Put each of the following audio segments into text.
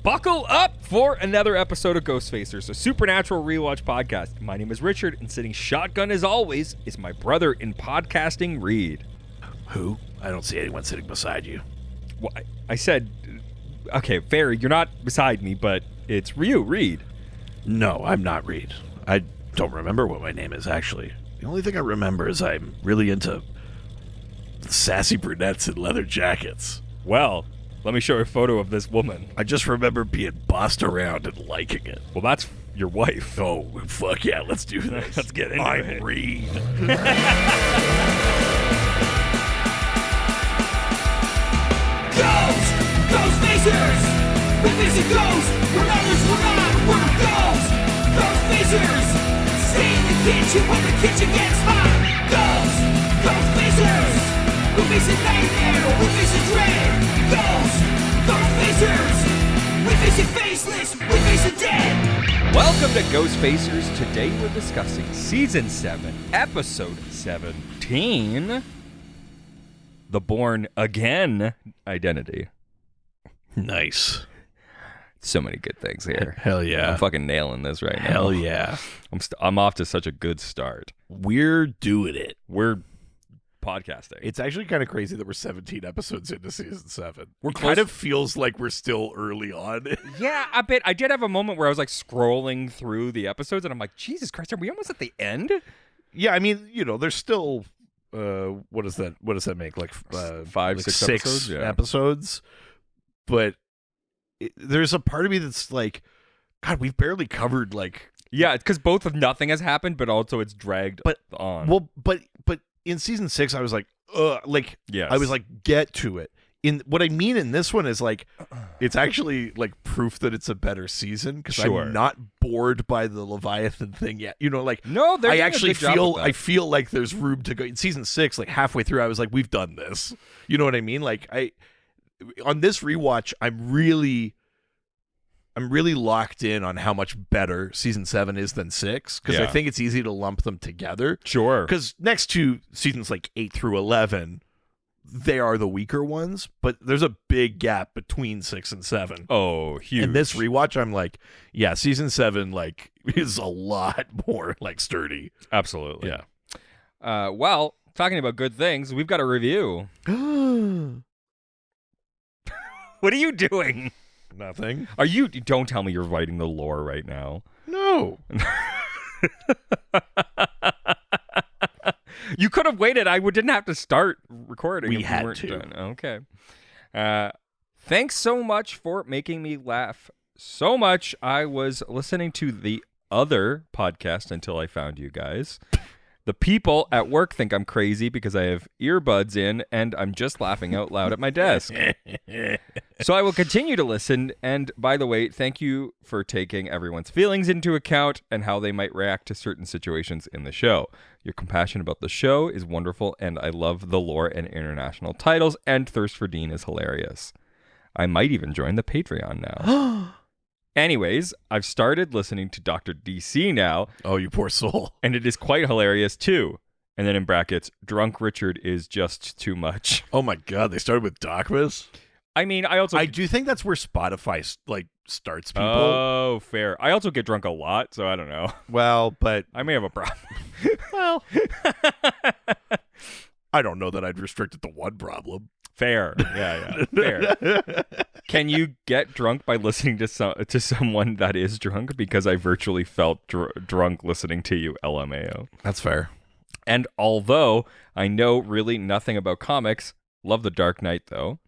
Buckle up for another episode of Ghost Facers, a supernatural rewatch podcast. My name is Richard, and sitting shotgun as always is my brother in podcasting, Reed. Who? I don't see anyone sitting beside you. Well, I said, okay, fair, you're not beside me, but it's you, Reed. No, I'm not Reed. I don't remember what my name is, actually. The only thing I remember is I'm really into sassy brunettes in leather jackets. Well, let me show you a photo of this woman. I just remember being bossed around and liking it. Well, that's your wife. Oh, fuck yeah, let's do this. Let's get into it. I'm Reed. Ghost Facers! We're facing ghosts! We're others, we're not, we're ghosts! Ghost Facers! Stay in the kitchen when the kitchen gets hot! Ghost Facers! We're facing nightmare, we're facing dread! Ghost Facers! We're facing faceless, we're facing dead! Welcome to Ghost Facers. Today we're discussing Season 7, Episode 17, The Born Again Identity. Nice. So many good things here. Hell yeah. I'm fucking nailing this right now. Hell yeah. I'm off to such a good start. We're doing it. We're podcasting. It's actually kind of crazy that we're 17 episodes into season 7. We're It close. kind of feels like we're still early on. Yeah, a bit. I did have a moment where I was like scrolling through the episodes and I'm like, Jesus Christ, are we almost at the end? Yeah, I mean, you know, there's still what does that make? Like Five, like six episodes? Yeah. episodes. But there's a part of me that's like, God, we've barely covered like. Yeah, because both of nothing has happened, but also it's dragged on. Well, but in season 6, I was like, like, yes. I was like, get to it. In what I mean in this one is like, it's actually like proof that it's a better season because Sure. I'm not bored by the Leviathan thing yet. You know, like No, they're I doing a actually good job feel with that. I feel like there's room to go. In season 6, like halfway through, I was like, we've done this. You know what I mean? Like on this rewatch, I'm really locked in on how much better season 7 is than 6 because I Yeah. think it's easy to lump them together. Sure. Because next to seasons like 8 through 11, they are the weaker ones, but there's a big gap between 6 and 7. Oh, huge. And this rewatch, I'm like, yeah, season 7 like is a lot more like sturdy. Absolutely. Yeah. Well, talking about good things, we've got a review. What are you doing? Nothing. Don't tell me you're writing the lore right now. No. You could have waited. Didn't have to start recording. We if had weren't to. Done. Okay. Thanks so much for making me laugh so much. I was listening to the other podcast until I found you guys. The people at work think I'm crazy because I have earbuds in and I'm just laughing out loud at my desk. So I will continue to listen. And by the way, thank you for taking everyone's feelings into account and how they might react to certain situations in the show. Your compassion about the show is wonderful, and I love the lore and international titles, and Thirst for Dean is hilarious. I might even join the Patreon now. Anyways, I've started listening to Dr. DC now. Oh, you poor soul. And it is quite hilarious too. And then in brackets, Drunk Richard is just too much. Oh my God, they started with Dogmas? I mean, I do think that's where Spotify like starts people. Oh, fair. I also get drunk a lot, so I don't know. Well, but I may have a problem. well, I don't know that I'd restrict it to one problem. Fair. Yeah. Fair. Can you get drunk by listening to someone that is drunk? Because I virtually felt drunk listening to you, LMAO. That's fair. And although I know really nothing about comics, love The Dark Knight though.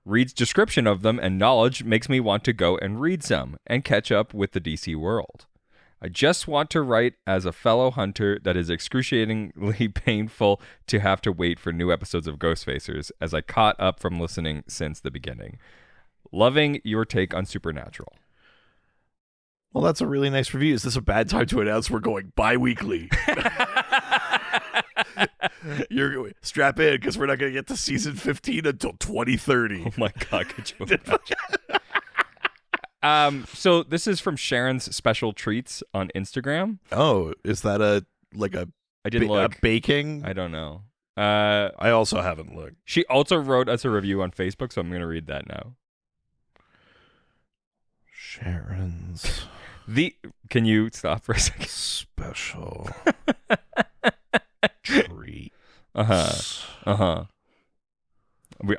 Reed's description of them and knowledge makes me want to go and read some and catch up with the DC world. I just want to write as a fellow hunter that is excruciatingly painful to have to wait for new episodes of Ghost Facers as I caught up from listening since the beginning. Loving your take on Supernatural. Well, that's a really nice review. Is this a bad time to announce we're going bi-weekly? You're strap in because we're not going to get to season 15 until 2030. Oh my God, could you imagine? So this is from Sharon's Special Treats on Instagram. Oh, is that a I didn't look. a baking? I don't know. I also haven't looked. She also wrote us a review on Facebook, so I'm going to read that now. Sharon's Can you stop for a second? special treat. I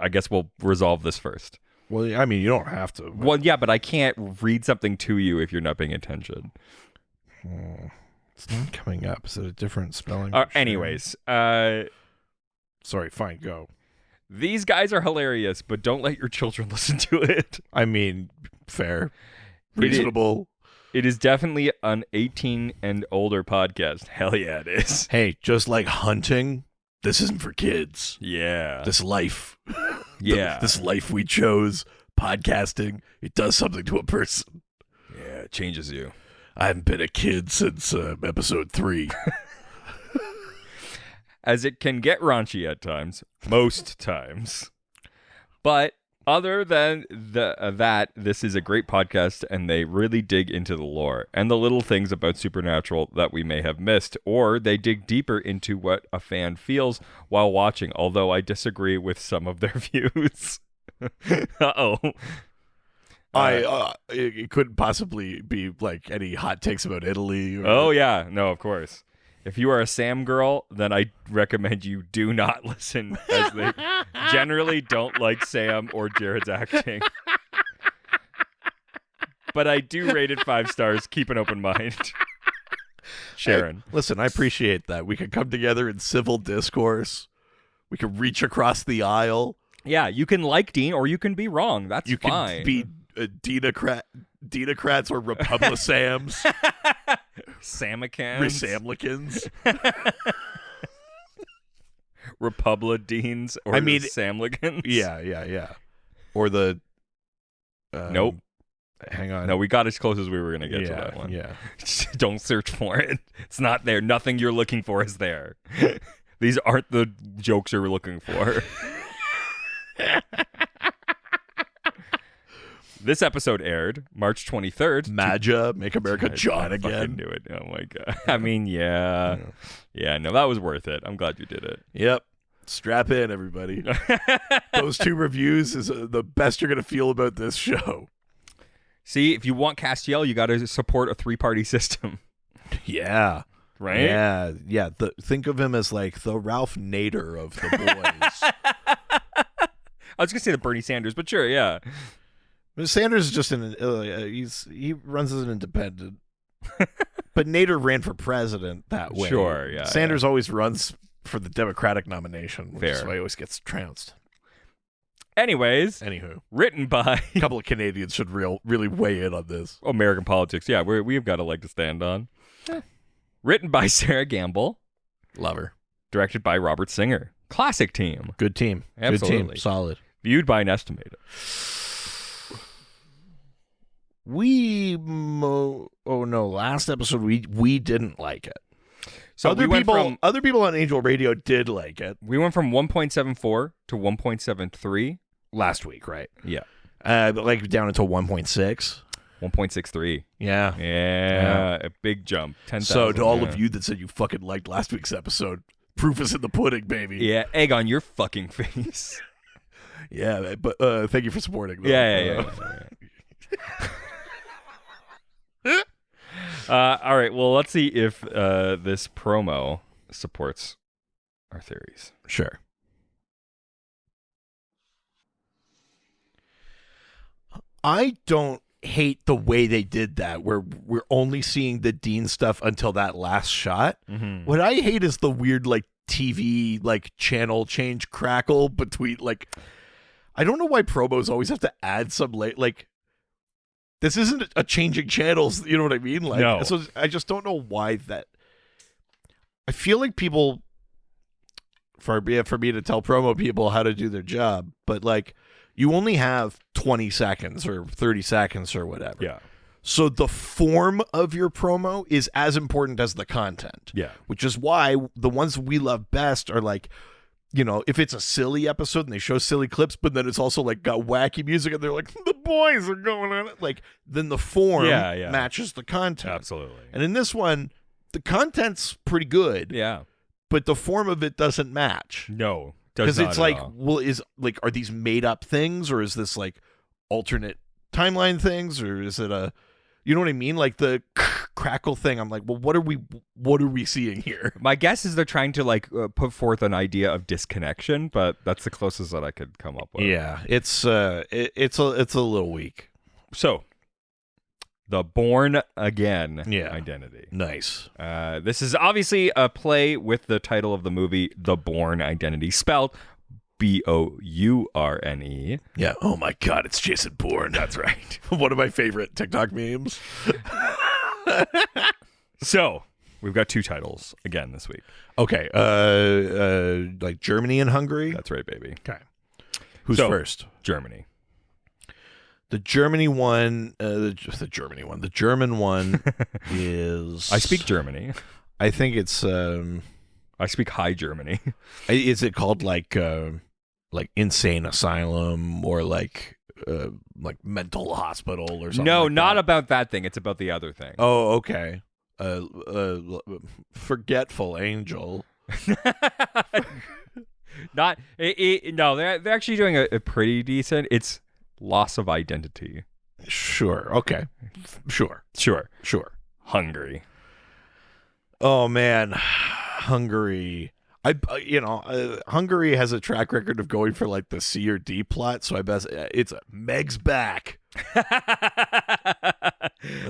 guess we'll resolve this first. Well, I mean, you don't have to. Well, yeah, but I can't read something to you if you're not paying attention. It's not coming up. Is it a different spelling? of Sharon? Anyways, Sorry, fine, go. these guys are hilarious, but don't let your children listen to it. I mean, fair. Reasonable. It is definitely an 18 and older podcast. Hell yeah, it is. Hey, just like hunting, this isn't for kids. Yeah. This life. Yeah. This life we chose, podcasting, it does something to a person. Yeah, it changes you. I haven't been a kid since episode 3. As it can get raunchy at times, most times. But other than that, this is a great podcast, and they really dig into the lore and the little things about Supernatural that we may have missed, or they dig deeper into what a fan feels while watching, although I disagree with some of their views. Uh-oh. It couldn't possibly be like any hot takes about Italy. Or... Oh, yeah. No, of course. If you are a Sam girl, then I recommend you do not listen, as they generally don't like Sam or Jared's acting. But I do rate it 5 stars. Keep an open mind. Sharon. Hey, listen, I appreciate that. We can come together in civil discourse. We can reach across the aisle. Yeah, you can like Dean or you can be wrong. That's you fine. You can be Dinocrats or Republisams. Samicans. Resamlicans. Republidines or Samlicans. Yeah. Or the... nope. Hang on. No, we got as close as we were going to get to that one. Yeah. Don't search for it. It's not there. Nothing you're looking for is there. These aren't the jokes you're looking for. This episode aired March 23rd. MAGA, Make America John I again. Fucking do it. Oh my god. I mean, yeah. Yeah, no, that was worth it. I'm glad you did it. Yep. Strap in, everybody. Those 2 reviews is the best you're going to feel about this show. See, if you want Castiel, you got to support a 3-party system. Yeah. Right? Yeah. Think of him as like the Ralph Nader of the boys. I was going to say the Bernie Sanders, but sure, yeah. Sanders is just he runs as an independent. But Nader ran for president that way. Sure, yeah. Sanders always runs for the Democratic nomination, which Fair. is why he always gets trounced. Anywho, written by a couple of Canadians should really weigh in on this. American politics. Yeah, we've got a leg to stand on. Written by Sarah Gamble. Love her. Directed by Robert Singer. Classic team. Good team. Absolutely. Good team. Solid. Viewed by an estimator. Last episode we didn't like it. So other people on Angel Radio did like it. We went from 1.74 to 1.73 last week, right? Yeah. Like down until 1.6. 1.63. Yeah. A big jump. 10,000. So to all of you that said you fucking liked last week's episode, proof is in the pudding, baby. Yeah, egg on your fucking face. Yeah, but thank you for supporting. Though. Yeah. All right, well, let's see if this promo supports our theories. Sure. I don't hate the way they did that, where we're only seeing the Dean stuff until that last shot. Mm-hmm. What I hate is the weird, like, TV, like, channel change crackle between, like... I don't know why promos always have to add some like this isn't a changing channels, you know what I mean? Like, no. So I just don't know why that. I feel like people, for me to tell promo people how to do their job, but like you only have 20 seconds or 30 seconds or whatever. Yeah. So the form of your promo is as important as the content. Yeah. Which is why the ones we love best are like, you know, if it's a silly episode and they show silly clips, but then it's also like got wacky music and they're like, the boys are going on it. Like, then the form matches the content. Absolutely. And in this one, the content's pretty good. Yeah. But the form of it doesn't match. No. Because it's like, well, are these made up things or is this like alternate timeline things, or is it a, you know what I mean? Like the crackle thing. I'm like, well, what are we seeing here? My guess is they're trying to like put forth an idea of disconnection, but that's the closest that I could come up with. Yeah, it's a little weak. So, the Born Again identity. Nice. This is obviously a play with the title of the movie, The Born Identity, spelled Bourne. Yeah. Oh my God, it's Jason Bourne. That's right. One of my favorite TikTok memes. So, we've got 2 titles again this week. Okay. Like Germany and Hungary. That's right, baby. Okay. Who's first? Germany. The Germany one. The German one is. I speak Germany. I think it's. I speak High Germany. Is it called like insane asylum or like mental hospital or something? No, like not that? about that thing. It's about the other thing. Oh, okay. Forgetful angel. Not. No, they're actually doing a pretty decent. It's loss of identity. Sure. Okay. Sure. Hungary. Oh man, Hungary. Hungary has a track record of going for like the C or D plot, so I bet it's Meg's back.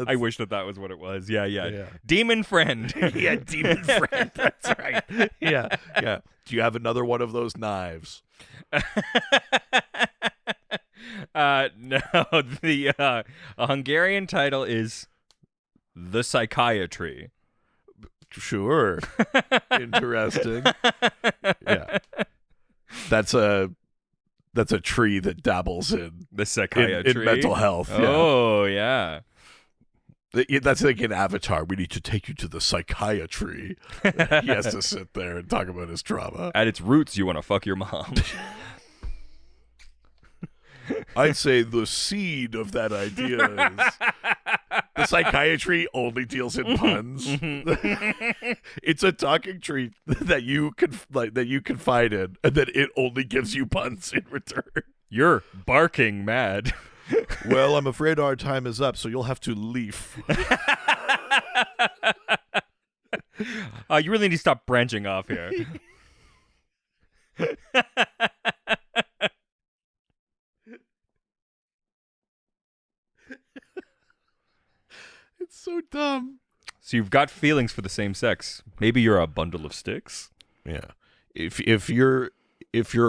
I wish that was what it was. Yeah. Demon friend. Yeah, demon friend. That's right. Yeah. Do you have another one of those knives? No. The Hungarian title is The Psychiatry. Sure. Interesting. Yeah. That's a tree that dabbles in The Psychiatry. in mental health. Oh, yeah. That's like an Avatar. We need to take you to the psychiatry. He has to sit there and talk about his trauma. At its roots, you want to fuck your mom. I'd say the seed of that idea is the psychiatry only deals in puns. It's a talking tree that you confide in, and then it only gives you puns in return. You're barking mad. Well, I'm afraid our time is up, so you'll have to leave. You really need to stop branching off here. It's so dumb. So you've got feelings for the same sex. Maybe you're a bundle of sticks. Yeah. If you're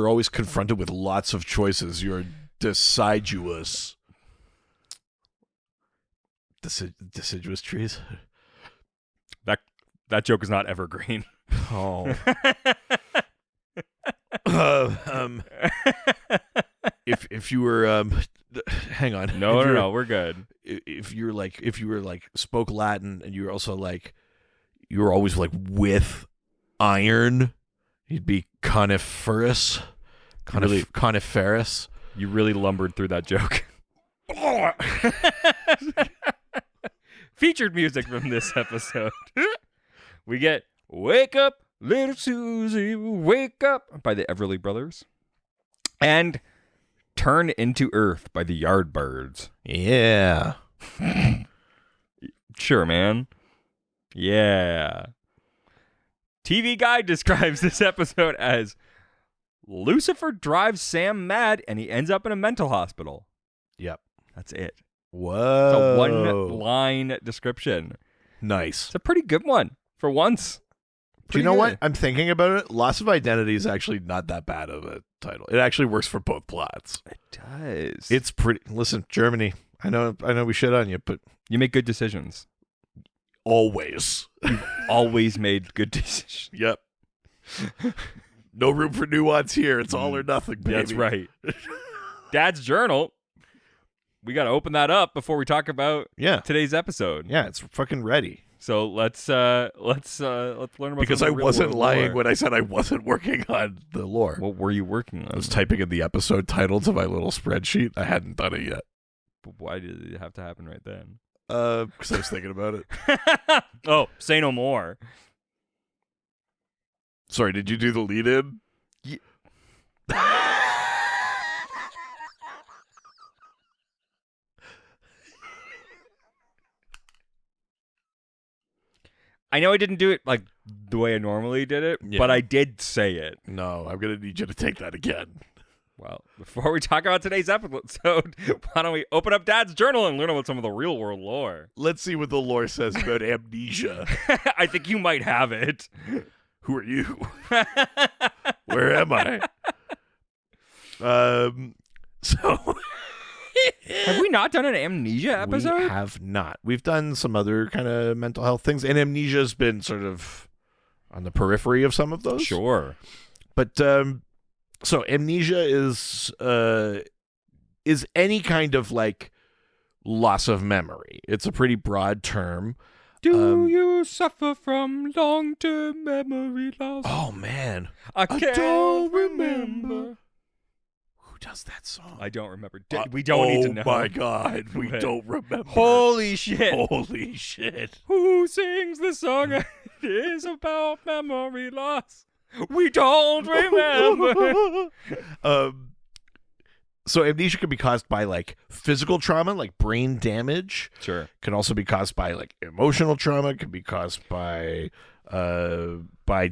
always confronted with lots of choices, you're deciduous. Deciduous trees? That joke is not evergreen. Oh. If you were hang on. No, we're good. If you were like spoke Latin and you were also like you were always like with iron, you'd be coniferous. Coniferous. You really lumbered through that joke. Featured music from this episode. We get Wake Up, Little Susie, Wake Up by the Everly Brothers. And Turn into Earth by the Yardbirds. Yeah. Sure, man. Yeah. TV Guide describes this episode as Lucifer drives Sam mad and he ends up in a mental hospital. Yep. That's it. Whoa. It's a one-line description. Nice. It's a pretty good one for once. Do you know what? I'm thinking about it. Loss of Identity is actually not that bad of a title. It actually works for both plots. It does. It's pretty. Listen, Germany. I know we shit on you, but You make good decisions. always. You've always made good decisions. Yep. No room for nuance here. It's all or nothing, baby. That's right. Dad's journal. We got to open that up before we talk about today's episode. Yeah, it's fucking ready. So let's learn about because I wasn't lying when I said I wasn't working on the lore. What were you working on? I was typing in the episode title to my little spreadsheet. I hadn't done it yet. But why did it have to happen right then? Because I was thinking about it. Oh, say no more. Sorry, did you do the lead-in? I know I didn't do it like the way I normally did it, Yeah. but I did say it. No, I'm gonna need you to take that again. Well, before we talk about today's episode, why don't we open up Dad's journal and learn about some of the real world lore? Let's see what the lore says about amnesia. I think you might have it. Who are you? Where am I? So Have we not done an amnesia episode? we have not. We've done some other kind of mental health things, and amnesia's been sort of on the periphery of some of those. Sure. But so amnesia is any kind of like loss of memory. It's a pretty broad term. Do you suffer from long-term memory loss? Oh man, I can't don't remember. who does that song? I don't remember. We don't need to know. Oh my god, we Wait. don't remember. Holy shit. Holy shit. Who sings the song? It is about memory loss. We don't remember. So amnesia can be caused by like physical trauma, like brain damage. Sure. Can also be caused by like emotional trauma. It can be caused by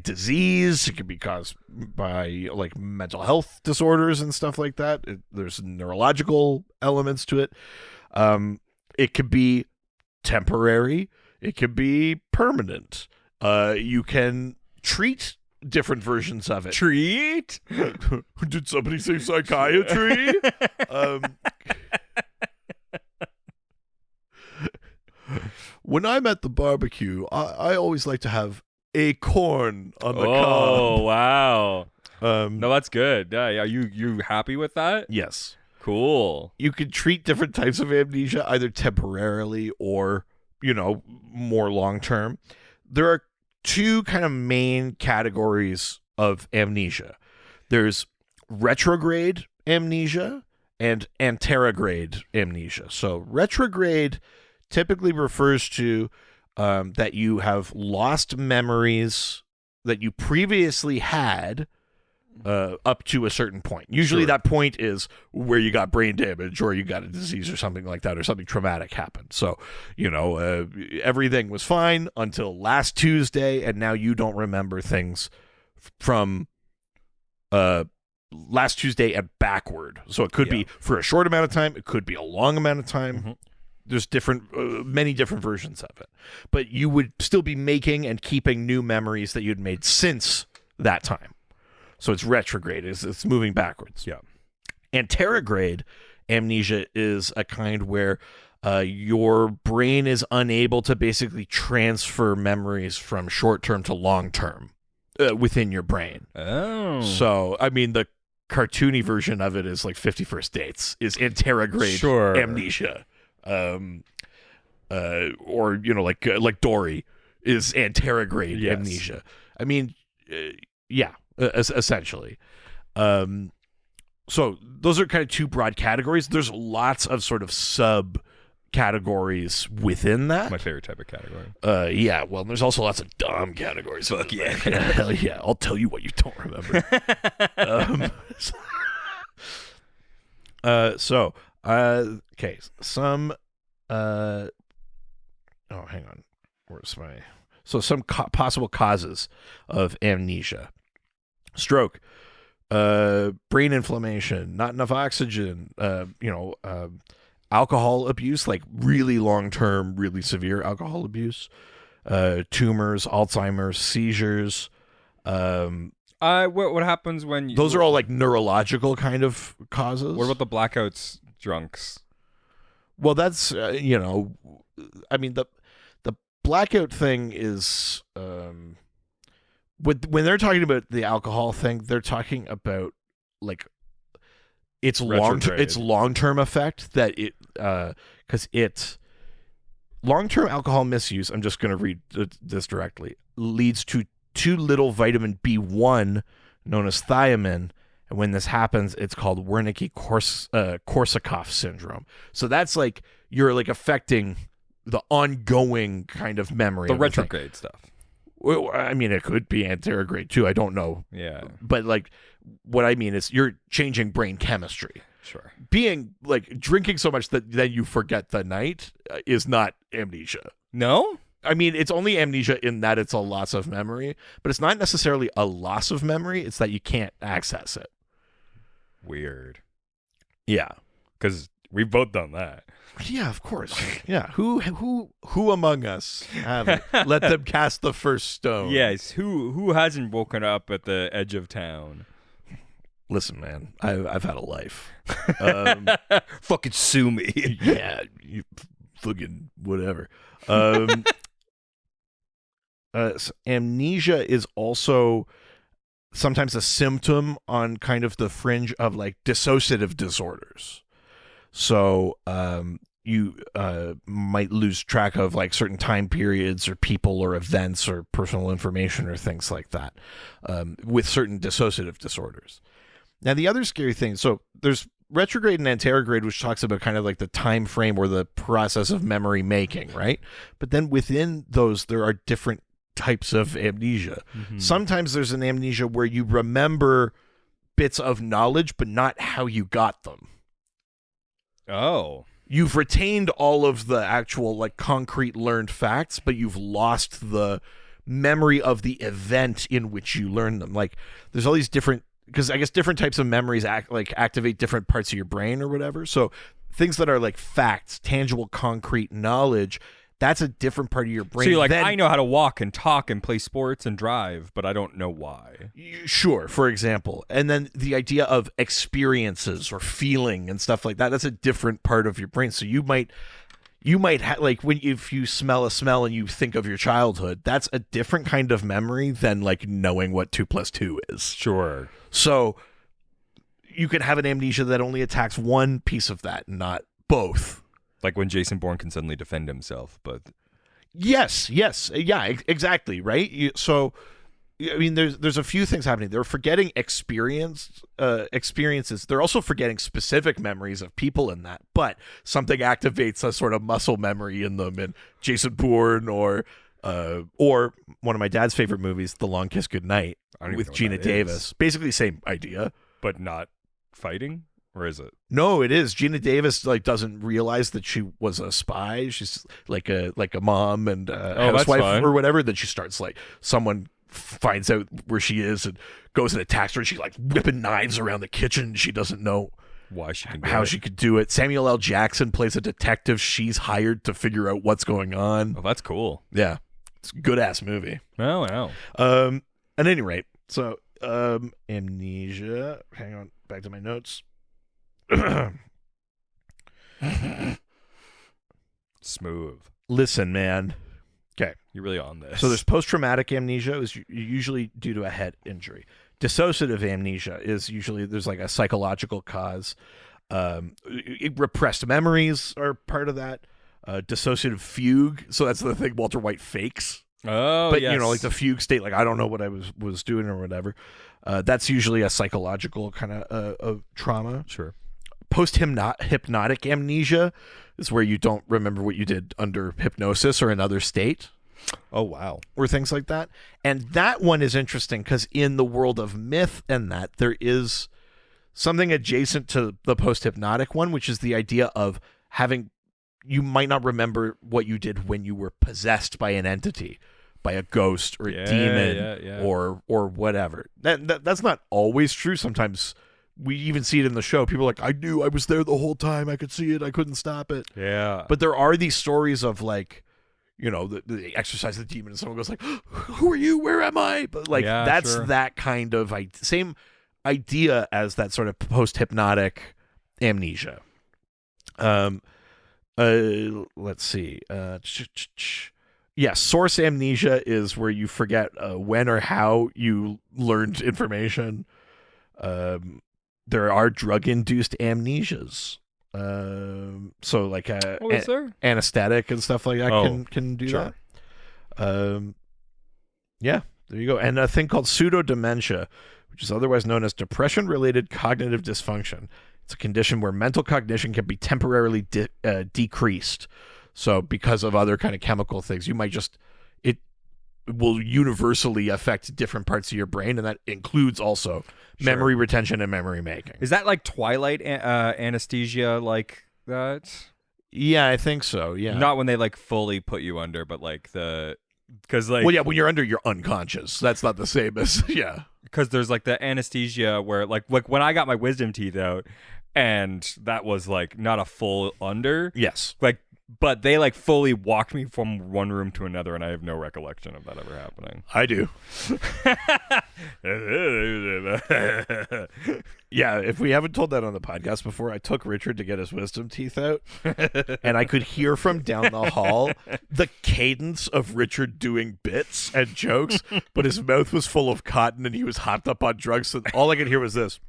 disease. It can be caused by like mental health disorders and stuff like that. There's neurological elements to it. It could be temporary. It could be permanent. You can treat different versions of it. Treat? Did somebody say psychiatry? When I'm at the barbecue, I always like to have a corn on the Oh, cob. wow. Um, No, that's good. Yeah, are you happy with that? Yes. Cool. You can treat different types of amnesia either temporarily or, more long term. There are two kind of main categories of amnesia. There's retrograde amnesia and anterograde amnesia. So retrograde typically refers to that you have lost memories that you previously had up to a certain point. Usually Sure. that point is where you got brain damage or you got a disease or something like that, or something traumatic happened. So, everything was fine until last Tuesday, and now you don't remember things from last Tuesday and backward. So it could be for a short amount of time. It could be a long amount of time. Mm-hmm. There's many different versions of it. But you would still be making and keeping new memories that you'd made since that time. So it's retrograde. It's moving backwards. Yeah. Anterograde amnesia is a kind where your brain is unable to basically transfer memories from short-term to long-term within your brain. Oh. So, I mean, the cartoony version of it is like 50 First Dates, is anterograde Sure. amnesia. Or, like Dory is anterograde Yes. amnesia. I mean, essentially. So those are kind of two broad categories. There's lots of sort of sub categories within that. My favorite type of category. Yeah. Well, there's also lots of dumb categories. Fuck yeah. Hell yeah. I'll tell you what you don't remember. Okay. Some. Oh, hang on. Where's my? So some possible causes of amnesia: stroke, brain inflammation, not enough oxygen, alcohol abuse, like really long-term, really severe alcohol abuse, tumors, Alzheimer's, seizures. What happens when you, Those are all like neurological kind of causes. What about the blackouts drunks? Well, that's I mean the blackout thing is when they're talking about the alcohol thing, they're talking about like its long-term effect that it because it long-term alcohol misuse, I'm just going to read this directly, leads to too little vitamin B1 known as thiamine, and when this happens it's called Wernicke-Korsakoff syndrome. So that's like you're like affecting the ongoing kind of memory, The of retrograde stuff. Well, I mean, it could be anterograde too. I don't know. Yeah. But like, what I mean is you're changing brain chemistry. Sure. Being like drinking so much that then you forget the night is not amnesia. No? I mean, it's only amnesia in that it's a loss of memory, but it's not necessarily a loss of memory. It's that you can't access it. Weird. Yeah. Because we've both done that. Yeah, of course. Yeah. Who among us haven't? Let them cast the first stone. Yes. Who hasn't woken up at the edge of town? Listen, man, I've had a life. Fucking sue me. Yeah, you fucking whatever. Amnesia is also sometimes a symptom on kind of the fringe of like dissociative disorders. So you might lose track of like certain time periods or people or events or personal information or things like that with certain dissociative disorders. Now, the other scary thing, so there's retrograde and anterograde, which talks about kind of like the time frame or the process of memory making, right? But then within those, there are different types of amnesia. Mm-hmm. Sometimes there's an amnesia where you remember bits of knowledge, but not how you got them. Oh. You've retained all of the actual like concrete learned facts, but you've lost the memory of the event in which you learned them. Like there's all these different, because I guess different types of memories activate different parts of your brain or whatever. So things that are like facts, tangible, concrete knowledge, that's a different part of your brain. So you're like, I know how to walk and talk and play sports and drive, but I don't know why. Sure, for example. And then the idea of experiences or feeling and stuff like that, that's a different part of your brain. So you might like if you smell a smell and you think of your childhood, that's a different kind of memory than like knowing what 2 + 2 is. Sure. So you can have an amnesia that only attacks one piece of that, not both. Like when Jason Bourne can suddenly defend himself, but yes, yeah, exactly, right? So I mean, there's a few things happening. They're forgetting experiences. They're also forgetting specific memories of people in that. But something activates a sort of muscle memory in them. And Jason Bourne or one of my dad's favorite movies, The Long Kiss Goodnight, with Gina Davis. Basically, same idea, but not fighting, or is it? No, it is. Gina Davis like doesn't realize that she was a spy. She's like a mom and housewife or whatever. Then she starts like someone finds out where she is and goes and attacks her, and she's like whipping knives around the kitchen. She doesn't know why she can she could do it. Samuel L. Jackson plays a detective. She's hired to figure out what's going on. Oh, that's cool. Yeah, it's a good ass movie. Oh wow. At any rate, so amnesia. Hang on, back to my notes. Smooth. Listen, man. Okay. You're really on this. So there's post-traumatic amnesia is usually due to a head injury. Dissociative amnesia is usually there's like a psychological cause. Repressed memories are part of that. Dissociative fugue. So that's the thing Walter White fakes. Oh, but yes. You know, like the fugue state, like I don't know what I was doing or whatever. That's usually a psychological kind of trauma. Sure. Post-hypnotic amnesia is where you don't remember what you did under hypnosis or another state. Oh, wow. Or things like that. And that one is interesting because in the world of myth and that, there is something adjacent to the post-hypnotic one, which is the idea of you might not remember what you did when you were possessed by an entity, by a ghost or a demon or whatever. That's not always true. Sometimes we even see it in the show. People are like, I knew I was there the whole time. I could see it. I couldn't stop it. Yeah. But there are these stories of like, you know, the exorcise the demon and someone goes like, who are you? Where am I? But like, that's sure. That kind of same idea as that sort of post-hypnotic amnesia. Let's see. Source amnesia is where you forget when or how you learned information. There are drug-induced amnesias. So like anesthetic and stuff like that can do sure. that. There you go. And a thing called pseudodementia, which is otherwise known as depression-related cognitive dysfunction. It's a condition where mental cognition can be temporarily decreased. So because of other kind of chemical things, you might it will universally affect different parts of your brain, and that includes also memory retention and memory making. Is that like Twilight anesthesia like that? Yeah, I think so. Yeah. Not when they like fully put you under, but like because like Well, yeah, when you're under, you're unconscious. That's not the same as yeah. because there's like the anesthesia where like when I got my wisdom teeth out, and that was like not a full under. Yes. Like, but they like fully walked me from one room to another, and I have no recollection of that ever happening. I do. Yeah, if we haven't told that on the podcast before, I took Richard to get his wisdom teeth out, and I could hear from down the hall the cadence of Richard doing bits and jokes, but his mouth was full of cotton and he was hopped up on drugs, so all I could hear was this.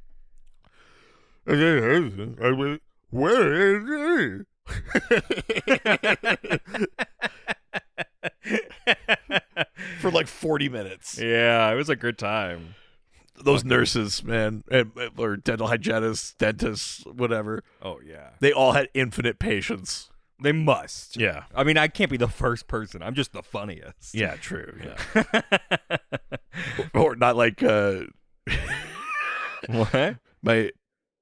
For like 40 minutes. Yeah, it was a good time. Those nurses, man, or dental hygienists, dentists, whatever, Oh yeah, they all had infinite patience. they must. Yeah. I mean, I can't be the first person. I'm just the funniest. Yeah, true. Yeah. Or not like What?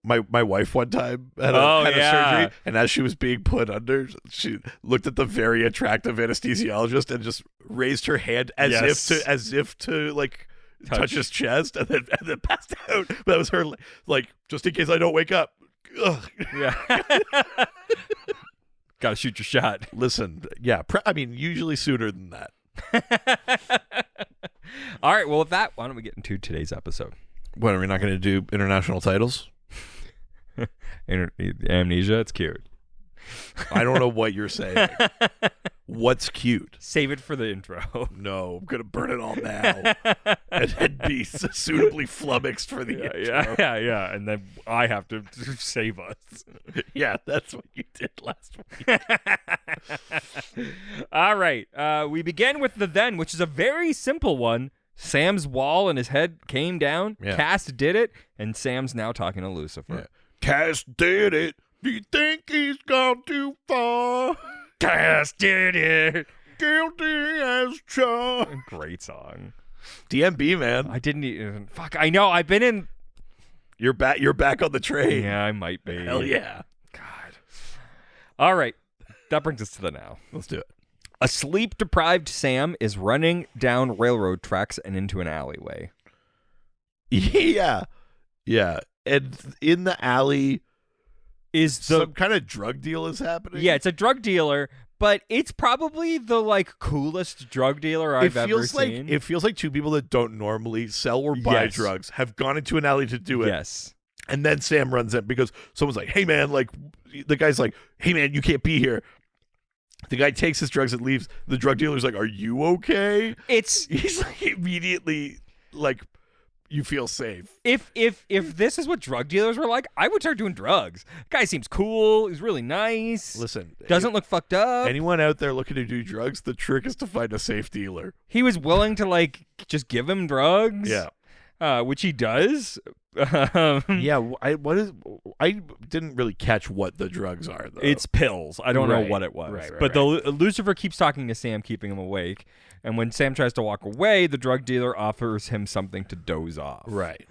my wife one time had Oh, a yeah. surgery, and as she was being put under, she looked at the very attractive anesthesiologist and just raised her hand Yes. as if to like touch his chest, and then passed out. That was her like, just in case I don't wake up. Ugh. Yeah. Gotta shoot your shot. Listen, yeah, I mean, usually sooner than that. All right. Well, with that, why don't we get into today's episode? What, are we not going to do international titles? Amnesia. It's cute. I don't know what you're saying. What's cute? Save it for the intro. No, I'm gonna burn it all now, and be suitably flummoxed for the intro. Yeah. And then I have to save us. Yeah, that's what you did last week. All right. We begin with the then, which is a very simple one. Sam's wall in his head came down. Yeah. Cass did it, and Sam's now talking to Lucifer. Yeah. Cass did it. Do you think he's gone too far? Cass did it. Guilty as charged. Great song. DMB, man. I didn't even. Fuck. I know. I've been in. You're back on the train. Yeah, I might be. Hell yeah. God. All right. That brings us to the now. Let's do it. A sleep-deprived Sam is running down railroad tracks and into an alleyway. Yeah. Yeah. And in the alley, Is the some kind of drug deal is happening. yeah, it's a drug dealer, but it's probably the like coolest drug dealer I've ever seen. It feels like two people that don't normally sell or buy Yes. drugs have gone into an alley to do it. Yes. And then Sam runs in because someone's like, hey, man, like, the guy's like, hey, man, you can't be here. The guy takes his drugs and leaves. The drug dealer's like, are you okay? It's He's like, immediately, like, you feel safe. if this is what drug dealers were like, I would start doing drugs. Guy seems cool. He's really nice. Listen, Doesn't look fucked up. anyone out there looking to do drugs, the trick is to find a safe dealer. He was willing to like just give him drugs. Yeah. Which he does. Yeah, I didn't really catch what the drugs are, though. It's pills. I don't know Right, what it was. right, But Lucifer keeps talking to Sam, keeping him awake. And when Sam tries to walk away, the drug dealer offers him something to doze off. right.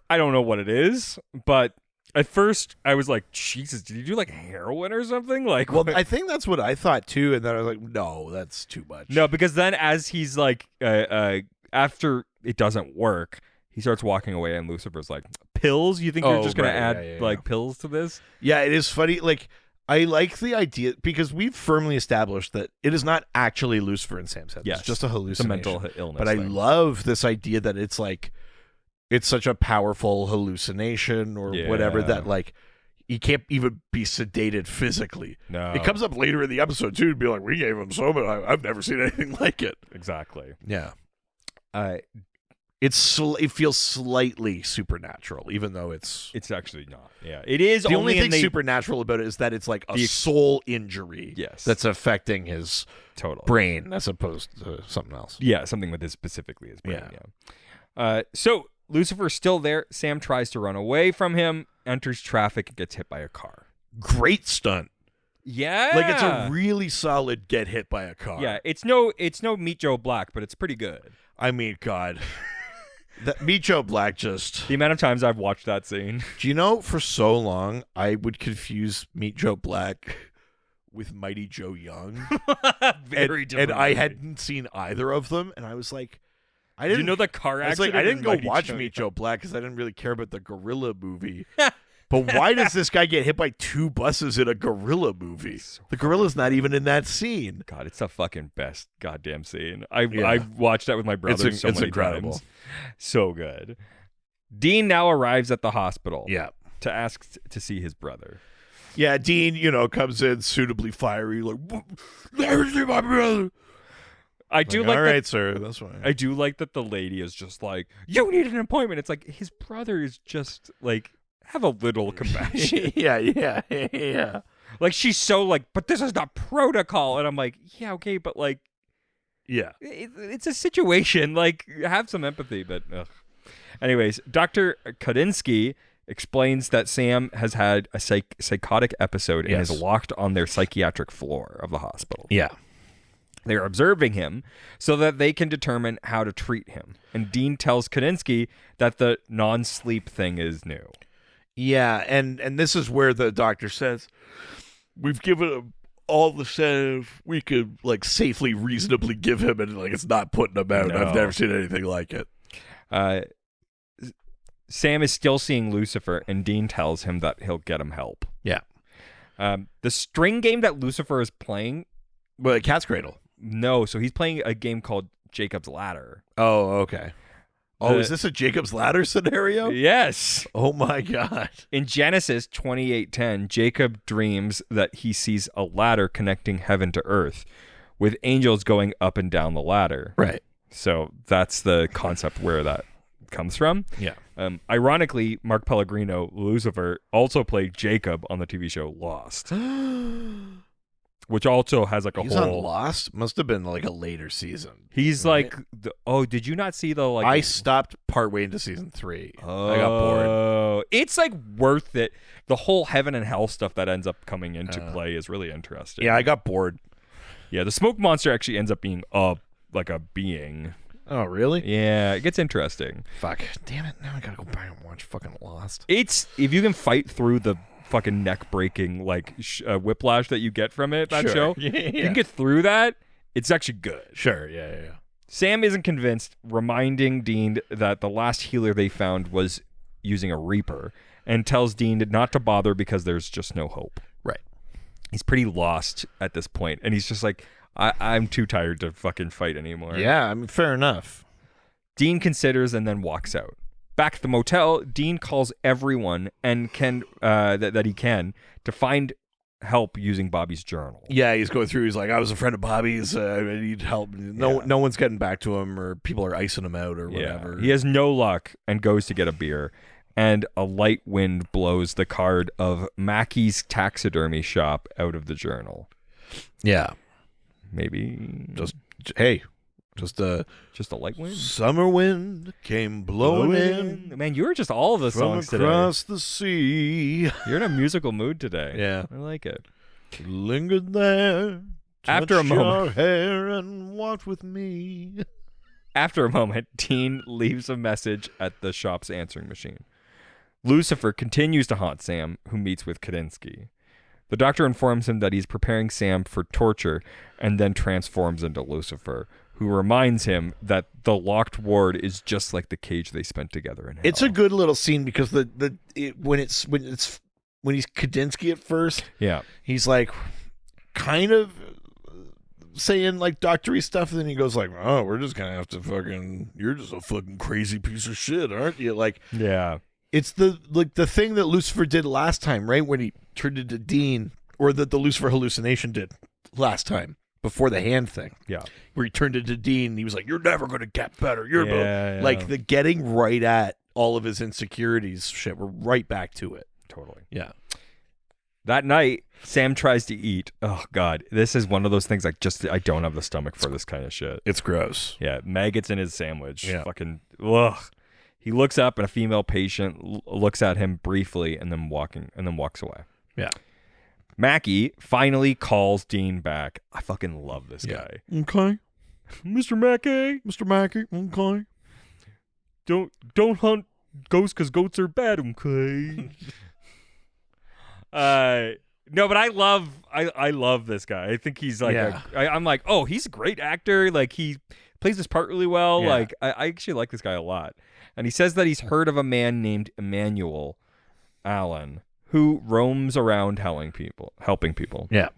I don't know what it is, but at first I was like, Jesus, did you do like heroin or something? Like, Well, I think that's what I thought, too, and then I was like, no, that's too much. no, because then as he's like, after it doesn't work, he starts walking away, and Lucifer's like, pills? You think you're Oh, just going right, to add yeah. like pills to this? Yeah, it is funny. Like, I like the idea because we've firmly established that it is not actually Lucifer and Sam's head. Yes. It's just a It's a hallucination. mental illness. But I thing. love this idea that it's like, it's such a powerful hallucination or whatever Yeah. that, like, he can't even be sedated physically. No. It comes up later in the episode, too, to be like, we gave him so much. I've never seen anything like it. Exactly. Yeah. It feels slightly supernatural, even though it's It's actually not. Yeah. It is the only thing in the- supernatural about it is that it's like a The- soul injury Yes. that's affecting his Totally. brain as opposed to something else. Yeah, something with his specifically his brain. Yeah. Yeah. So Lucifer's still there. Sam tries to run away from him, enters traffic, and gets hit by a car. Great stunt. Yeah. Like, it's a really solid get hit by a car. Yeah, it's no Meet Joe Black, but it's pretty good. I mean, God. That Meet Joe Black just... The amount of times I've watched that scene. Do you know, for so long, I would confuse Meet Joe Black with Mighty Joe Young. Very different. And I movie. hadn't seen either of them, and I was like, I didn't. You know the car I was accident. like, I didn't in go Mighty watch Joe Meet Young? Joe Black because I didn't really care about the gorilla movie. But why does this guy get hit by 2 buses in a gorilla movie? The gorilla's not even in that scene. God, it's the fucking best goddamn scene. I watched that with my brother so it's many incredible. times. So good. Dean now arrives at the hospital. Yeah. To ask to see his brother. Yeah, Dean, comes in suitably fiery, like, never see my brother. I do All like that. right, sir, that's fine. I do like that the lady is just like, you need an appointment. It's like his brother is just like, have a little compassion. yeah. Like she's so like, but this is not protocol. And I'm like, yeah, okay, but like, Yeah. it's a situation. Like, have some empathy. But anyways, Dr. Kadinsky explains that Sam has had a psychotic episode and Yes. is locked on their psychiatric floor of the hospital. Yeah. They're observing him so that they can determine how to treat him. And Dean tells Kadinsky that the non-sleep thing is new. Yeah, and this is where the doctor says, we've given him all the sedative we could, like, safely, reasonably give him, and, like, it's not putting him out. No. I've never seen anything like it. Sam is still seeing Lucifer, and Dean tells him that he'll get him help. Yeah. The string game that Lucifer is playing, But Cat's Cradle. no, so he's playing a game called Jacob's Ladder. Oh, okay. Oh, The- is this a Jacob's Ladder scenario? Yes. Oh, my God. In Genesis 28:10, Jacob dreams that he sees a ladder connecting heaven to earth, with angels going up and down the ladder. Right. So that's the concept where that comes from. Yeah. Ironically, Mark Pellegrino, Lucifer, also played Jacob on the TV show Lost, which also has like a He's on whole. Lost? Must have been, like, a later season. He's right? like, did you not see the like? I stopped partway into season 3. Oh, I got bored. It's like worth it. The whole heaven and hell stuff that ends up coming into play is really interesting. Yeah, I got bored. Yeah, the smoke monster actually ends up being like a being. Oh, really? Yeah, it gets interesting. Fuck. Damn it. Now I gotta go back and watch fucking Lost. It's if you can fight through the fucking neck breaking like whiplash that you get from it, that Sure. show. Yeah. If you can get through that, it's actually good. Sure, yeah. Sam isn't convinced, reminding Dean that the last healer they found was using a Reaper, and tells Dean not to bother because there's just no hope. Right. He's pretty lost at this point, and he's just like, I'm too tired to fucking fight anymore. Yeah, I mean, fair enough. Dean considers and then walks out. Back at the motel, Dean calls everyone and can that he can to find help using Bobby's journal. Yeah, he's going through. He's like, I was a friend of Bobby's. I need help. No one's getting back to him, or people are icing him out, or whatever. He has no luck and goes to get a beer. And a light wind blows the card of Mackey's taxidermy shop out of the journal. Yeah. Maybe Just a light wind. summer wind came blowing in Man, you were just all of the from songs today. across the sea. You're in a musical mood today. Yeah. I like it. Lingered there. After a touched moment. your hair and walked with me. After a moment, Dean leaves a message at the shop's answering machine. Lucifer continues to haunt Sam, who meets with Kadinsky. The doctor informs him that he's preparing Sam for torture and then transforms into Lucifer, who reminds him that the locked ward is just like the cage they spent together in hell. It's a good little scene because when he's Kadinsky at first, Yeah. he's like kind of saying like doctory stuff, and then he goes like, "Oh, we're just gonna have to you're just a fucking crazy piece of shit, aren't you?" Like, Yeah. it's the thing that Lucifer did last time, right? When he turned into Dean, or that the Lucifer hallucination did last time before the hand thing. Yeah. Where he turned into Dean, and he was like, "You're never gonna get better." Yeah. Like the getting right at all of his insecurities shit. We're right back to it. Totally. Yeah. That night, Sam tries to eat. Oh, God. This is one of those things I don't have the stomach for this kind of shit. It's gross. Yeah. Maggots in his sandwich. Yeah. Fucking, ugh. He looks up and a female patient looks at him briefly and then walks away. Yeah. Mackie finally calls Dean back. I fucking love this guy. Okay. Mr. Mackey, Mr. Mackey. Okay. don't hunt ghosts because goats are bad, okay? No, but I love this guy. I think he's like Yeah. I'm like, oh, he's a great actor. Like he plays this part really well. Yeah. Like I actually like this guy a lot. And he says that he's heard of a man named Emmanuel Allen who roams around helping people. Yeah.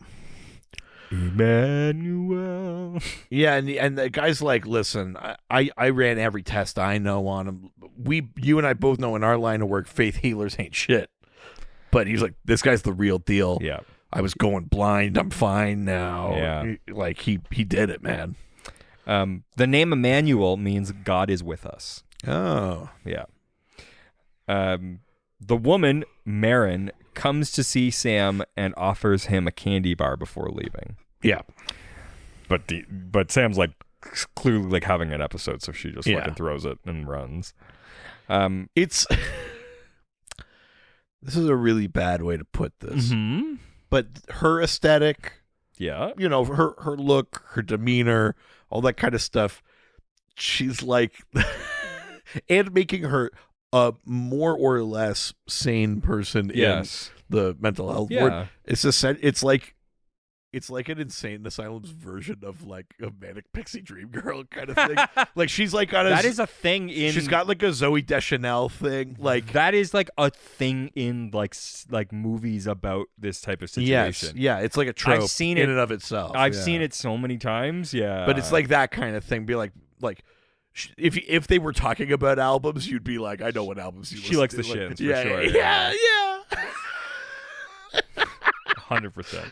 Emmanuel. Yeah, and the guy's like, listen, I ran every test I know on him. You and I both know in our line of work, faith healers ain't shit. But he's like, this guy's the real deal. Yeah. I was going blind. I'm fine now. Yeah. Like he did it, man. The name Emmanuel means God is with us. Oh. Yeah. The woman, Marin, comes to see Sam and offers him a candy bar before leaving. Yeah. But Sam's like clearly like having an episode, so she just fucking throws it and runs. It's this is a really bad way to put this. Mm-hmm. But her aesthetic, Yeah. you know, her look, her demeanor, all that kind of stuff, she's like and making her a more or less sane person Yes. in the mental health Yeah. ward. It's like an insane asylum's version of like a manic pixie dream girl kind of thing. Like she's like got That is a thing in. she's got like a Zooey Deschanel thing. Like that is like a thing in like movies about this type of situation. yes, yeah, it's like a trope I've seen in it- and of itself. I've yeah. seen it so many times. Yeah. But it's like that kind of thing. Be like if they were talking about albums, you'd be like, I know what albums you She listen likes to. the Like, Shins for yeah, sure. Yeah, yeah. 100%.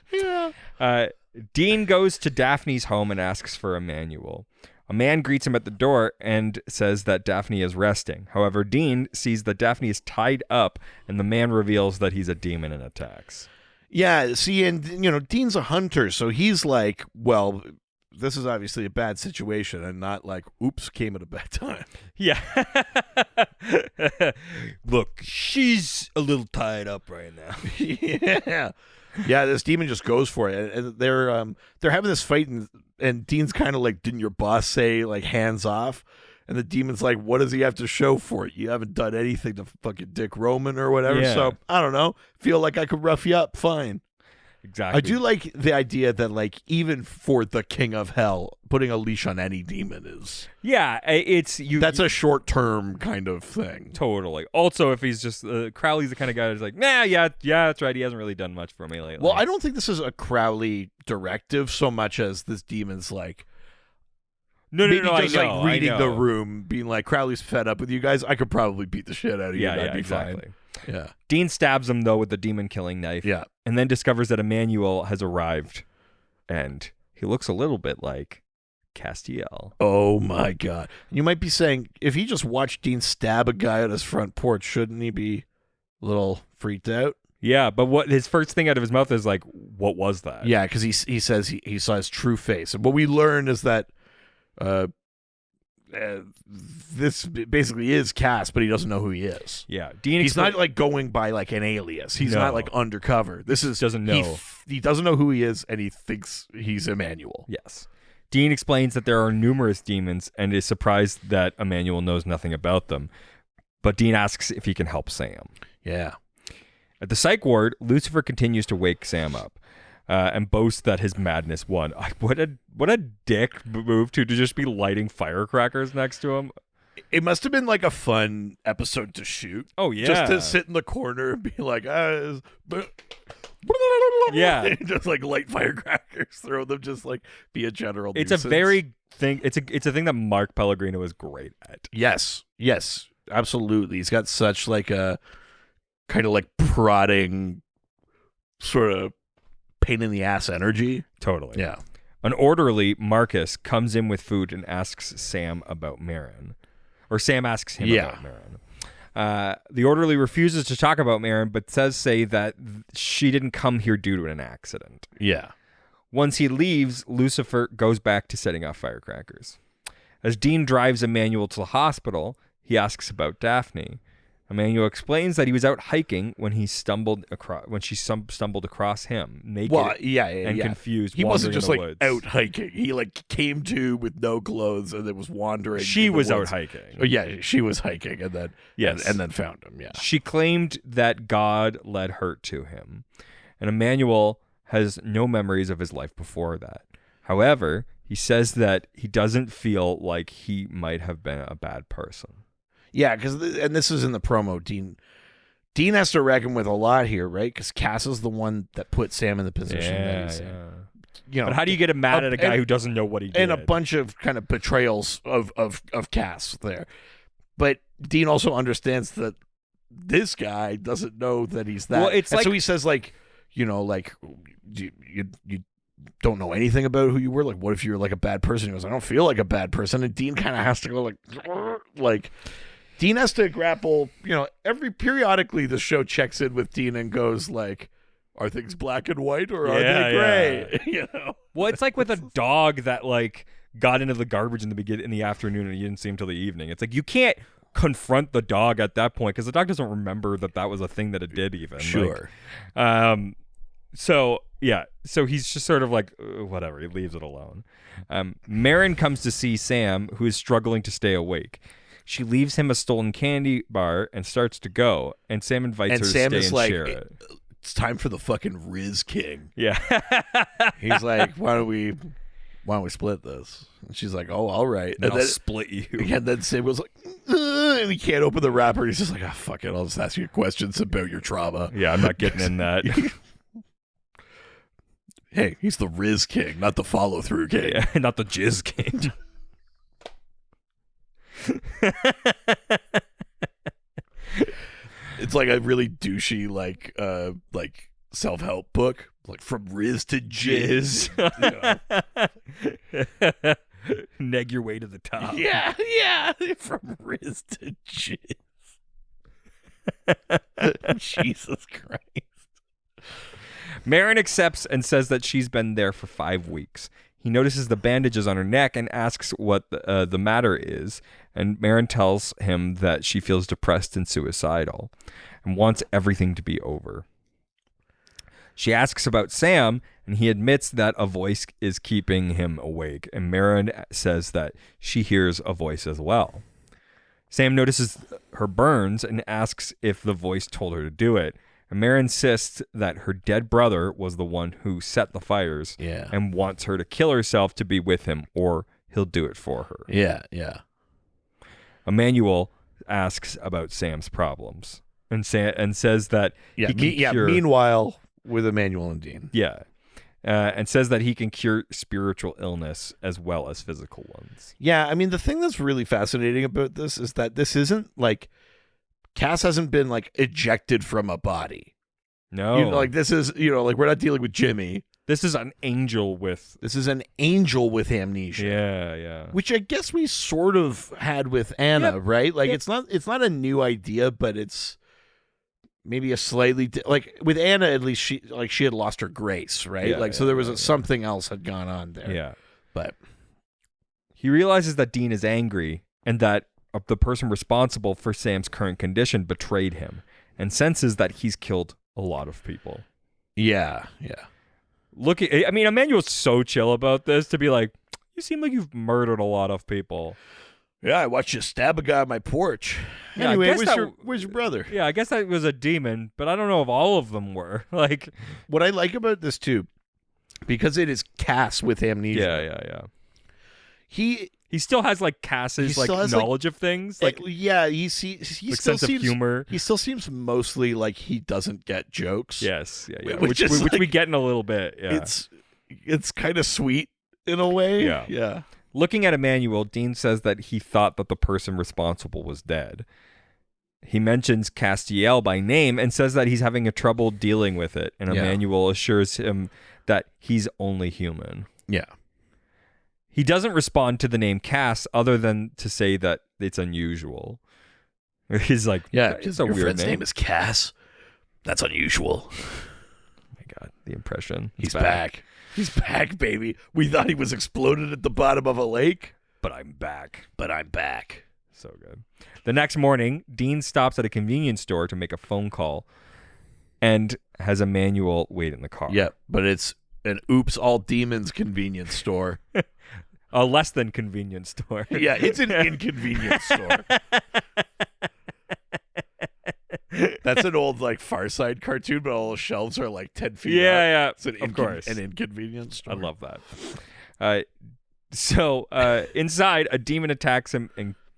Yeah. Dean goes to Daphne's home and asks for Emmanuel. A man greets him at the door and says that Daphne is resting. However, Dean sees that Daphne is tied up, and the man reveals that he's a demon and attacks. Yeah, see, and you know, Dean's a hunter, so he's like, well, this is obviously a bad situation, and not like, oops, came at a bad time. Yeah. Look, she's a little tied up right now. Yeah. Yeah, this demon just goes for it, and they're having this fight, and Dean's kind of like, didn't your boss say like hands off? And the demon's like, what does he have to show for it? You haven't done anything to fucking Dick Roman or whatever. Yeah. So I don't know. Feel like I could rough you up. Fine. Exactly. I do like the idea that like even for the king of hell, putting a leash on any demon is Yeah, it's you. that's a short term kind of thing. Totally. Also, if he's just Crowley's the kind of guy who's like, nah, yeah, that's right. He hasn't really done much for me lately. Well, I don't think this is a Crowley directive so much as this demon's like maybe just like reading the room, being like, Crowley's fed up with you guys. I could probably beat the shit out of you. Yeah, and I'd yeah, be exactly. fine. Yeah, Dean stabs him though with the demon killing knife. yeah. And then discovers that Emmanuel has arrived, and he looks a little bit like Castiel. Oh my god! You might be saying, if he just watched Dean stab a guy at his front porch, shouldn't he be a little freaked out? Yeah, but what his first thing out of his mouth is like, "What was that?" Yeah, because he says he saw his true face, and what we learn is that this basically is Cass, but he doesn't know who he is. Yeah. Dean. He's not like going by like an alias. He's No. not like undercover. This is Doesn't know. He doesn't know who he is, and he thinks he's Emmanuel. Yes. Dean explains that there are numerous demons and is surprised that Emmanuel knows nothing about them. But Dean asks if he can help Sam. Yeah. At the psych ward, Lucifer continues to wake Sam up and boasts that his madness won. What a dick move to just be lighting firecrackers next to him. It must have been like a fun episode to shoot. Oh, yeah. Just to sit in the corner and be like, Yeah. just like light firecrackers, throw them, just like be a general. It's nuisance. a very thing. It's a thing that Mark Pellegrino is great at. yes, absolutely. He's got such like a kind of like prodding sort of pain in the ass energy. Totally. Yeah. An orderly, Marcus, comes in with food and asks Sam about Marin. Or Sam asks him about Marin. The orderly refuses to talk about Marin, but say that she didn't come here due to an accident. Yeah. Once he leaves, Lucifer goes back to setting off firecrackers. As Dean drives Emmanuel to the hospital, he asks about Daphne. Emmanuel explains that he was out hiking when she stumbled across him, naked and confused. He wasn't just wandering like in the woods. out hiking. He like came to with no clothes and then was wandering. She in the was out woods. hiking. Oh yeah, she was hiking and then Yes. and then found him. Yeah. She claimed that God led her to him. and Emmanuel has no memories of his life before that. However, he says that he doesn't feel like he might have been a bad person. Yeah, and this is in the promo. Dean has to reckon with a lot here, right? Because Cass is the one that put Sam in the position that he's in. You know, but how do you get mad at a guy who doesn't know what he did? And a bunch of kind of betrayals of Cass there. But Dean also understands that this guy doesn't know that he's that. Well, it's and like, so he says, like, you know, like, you don't know anything about who you were. Like, what if you're like a bad person? He goes, I don't feel like a bad person. And Dean kind of has to go like Dean has to grapple, you know, periodically the show checks in with Dean and goes like, are things black and white or are they gray? Yeah. You know? Well, it's like with a dog that like got into the garbage in the afternoon and you didn't see him till the evening. It's like you can't confront the dog at that point because the dog doesn't remember that was a thing that it did even. Sure. So he's just sort of like whatever. He leaves it alone. Marin comes to see Sam, who is struggling to stay awake. She leaves him a stolen candy bar and starts to go. And Sam invites her to Sam stay is and like, share it. It's time for the fucking Riz King. Yeah. He's like, why don't we split this? And she's like, oh, all right. And I'll split you. And then Sam was like, and he can't open the wrapper. He's just like, oh, fuck it. I'll just ask you questions about your trauma. Yeah, I'm not getting in that. Hey, he's the Riz King, not the follow-through king. Yeah, not the Jizz King. It's like a really douchey, like self-help book, like From Riz to Jizz. Neg your way to the top. Yeah, from Riz to Jizz. Jesus Christ. Marin accepts and says that she's been there for 5 weeks. He notices the bandages on her neck and asks what the matter is, and Marin tells him that she feels depressed and suicidal and wants everything to be over. She asks about Sam, and he admits that a voice is keeping him awake, and Marin says that she hears a voice as well. Sam notices her burns and asks if the voice told her to do it. And Marin insists that her dead brother was the one who set the fires and wants her to kill herself to be with him, or he'll do it for her. Yeah. Emmanuel asks about Sam's problems and says that he can cure... Meanwhile, with Emmanuel and Dean. Yeah. And says that he can cure spiritual illness as well as physical ones. Yeah, I mean, the thing that's really fascinating about this is that this isn't like... Cass hasn't been like ejected from a body. No. You know, like this is, you know, like we're not dealing with Jimmy. This is an angel with amnesia. Yeah. Which I guess we sort of had with Anna, right? Like it's not a new idea, but it's maybe a slightly like with Anna at least she had lost her grace, right? So there was something else had gone on there. Yeah. But he realizes that Dean is angry and that the person responsible for Sam's current condition betrayed him and senses that he's killed a lot of people. Yeah. Emmanuel's so chill about this to be like, you seem like you've murdered a lot of people. Yeah, I watched you stab a guy on my porch. Yeah, anyway, where's your brother? Yeah, I guess that was a demon, but I don't know if all of them were. Like, what I like about this too, because it is Cass with amnesia. Yeah. He still has like Cass's like knowledge of things. Like he still still sense of humor. He still seems mostly like he doesn't get jokes. Yes, yeah. Which we get in a little bit. Yeah, it's kind of sweet in a way. Yeah. Looking at Emmanuel, Dean says that he thought that the person responsible was dead. He mentions Castiel by name and says that he's having a trouble dealing with it. And Emmanuel assures him that he's only human. Yeah. He doesn't respond to the name Cass other than to say that it's unusual. He's like, it's a your weird friend's name. name is Cass. That's unusual. Oh my God, the impression. He's back. He's back, baby. We thought he was exploded at the bottom of a lake. But I'm back. So good. The next morning, Dean stops at a convenience store to make a phone call and has Emmanuel wait in the car. Yeah, but it's an oops all demons convenience store. A less than convenience store. Yeah, it's an inconvenience store. That's an old like Far Side cartoon, but all the shelves are like 10 feet up. Yeah, It's an of course. an inconvenience I store. love that. So inside, a demon attacks him,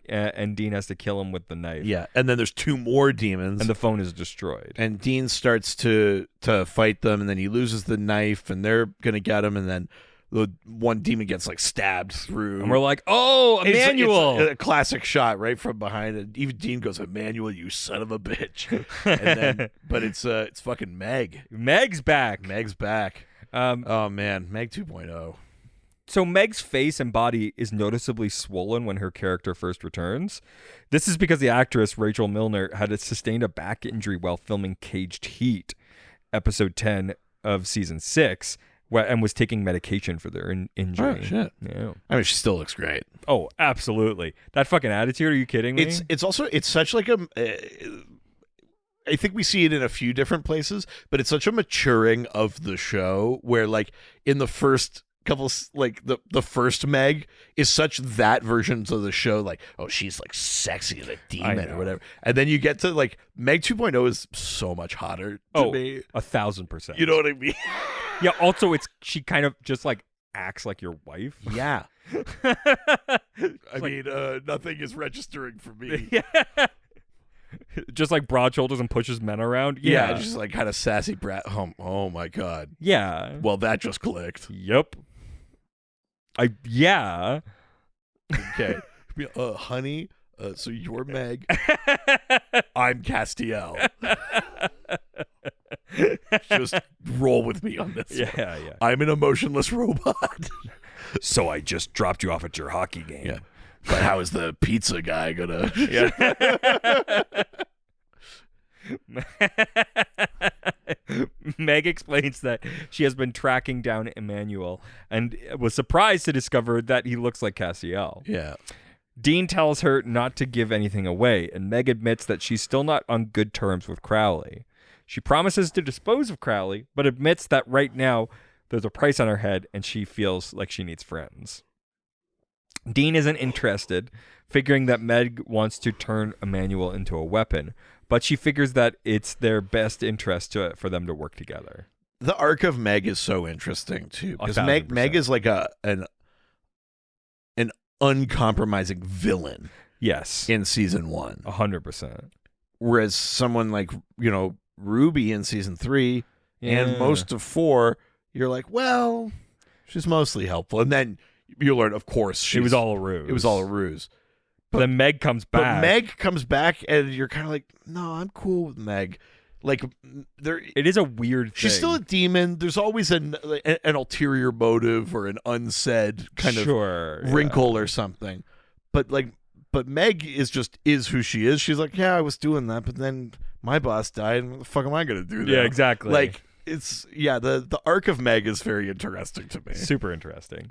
and Dean has to kill him with the knife. Yeah, and then there's 2 more demons. And the phone is destroyed. And Dean starts to fight them, and then he loses the knife, and they're gonna get him, and then the one demon gets like stabbed through. And we're like, oh, Emmanuel. It's a classic shot right from behind, and even Dean goes, "Emmanuel, you son of a bitch!" And then, but it's fucking Meg. Meg's back. Meg's back. Oh man, Meg 2.0. So Meg's face and body is noticeably swollen when her character first returns. This is because the actress Rachel Milner had sustained a back injury while filming Caged Heat, episode 10 of season 6, and was taking medication for their injury. Oh shit! Yeah. I mean, she still looks great. Oh, absolutely. That fucking attitude. Are you kidding me? It's such like a. I think we see it in a few different places, but it's such a maturing of the show where, like, in the first couple, like the first Meg is such that versions of the show, like, oh, she's like sexy as a demon or whatever, and then you get to like Meg 2.0 is so much hotter to me. 1,000%. You know what I mean? Yeah. Also, she kind of just like acts like your wife. Yeah. I mean, nothing is registering for me. Yeah. Just like broad shoulders and pushes men around. Yeah, just like kind of sassy brat. Oh my god. Yeah. Well, that just clicked. Yep. Yeah. Okay. Honey, so you're Meg. I'm Castiel. Just roll with me on this. Yeah. I'm an emotionless robot. So I just dropped you off at your hockey game. Yeah. But how is the pizza guy gonna? Yeah. Meg explains that she has been tracking down Emmanuel and was surprised to discover that he looks like Castiel. Yeah. Dean tells her not to give anything away, and Meg admits that she's still not on good terms with Crowley. She promises to dispose of Crowley, but admits that right now there's a price on her head and she feels like she needs friends. Dean isn't interested, figuring that Meg wants to turn Emmanuel into a weapon, but she figures that it's their best interest for them to work together. The arc of Meg is so interesting too, because 1,000%. Meg is like an uncompromising villain. Yes, in season 1, 100%. Whereas someone like Ruby in season 3 and most of 4, you're like, well, she's mostly helpful, and then you learn, of course, it was all a ruse. It was all a ruse. But then Meg comes back. But Meg comes back, and you're kind of like, no, I'm cool with Meg. Like, it is a weird thing. She's still a demon. There's always an ulterior motive or an unsaid kind of wrinkle or something. But Meg is who she is. She's like, yeah, I was doing that, but then my boss died, and what the fuck am I gonna do now? Yeah, exactly. Like, it's the arc of Meg is very interesting to me. Super interesting.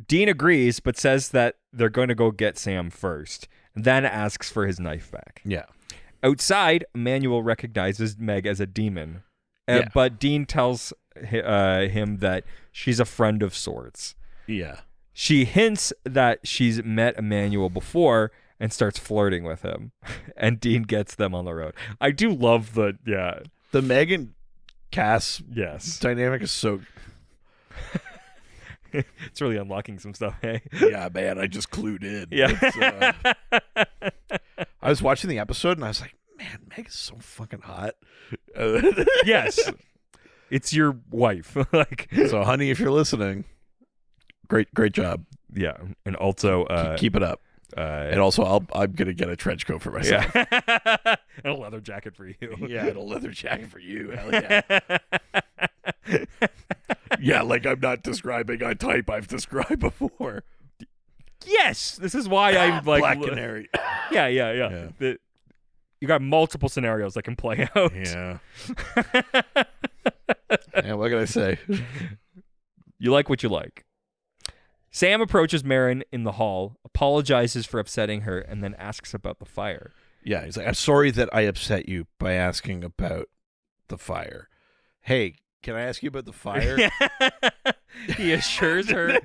Dean agrees, but says that they're going to go get Sam first, then asks for his knife back. Yeah. Outside, Emmanuel recognizes Meg as a demon, but Dean tells him that she's a friend of sorts. Yeah. She hints that she's met Emmanuel before and starts flirting with him, and Dean gets them on the road. I do love the Meg and Cass dynamic is so... It's really unlocking some stuff, hey? Yeah, man, I just clued in. Yeah. I was watching the episode, and I was like, man, Meg is so fucking hot. Yes. It's your wife. So, honey, if you're listening, great job. Yeah, and also... keep it up. And also, I'm going to get a trench coat for myself. Yeah. And a leather jacket for you. Yeah, and a leather jacket for you. Hell yeah. Yeah, like I'm not describing a type I've described before. Yes, this is why I'm like... Black Canary. Yeah. You got multiple scenarios that can play out. Yeah. Yeah, what can I say? You like what you like. Sam approaches Marin in the hall, apologizes for upsetting her, and then asks about the fire. Yeah, he's like, I'm sorry that I upset you by asking about the fire. Hey, can I ask you about the fire? He assures her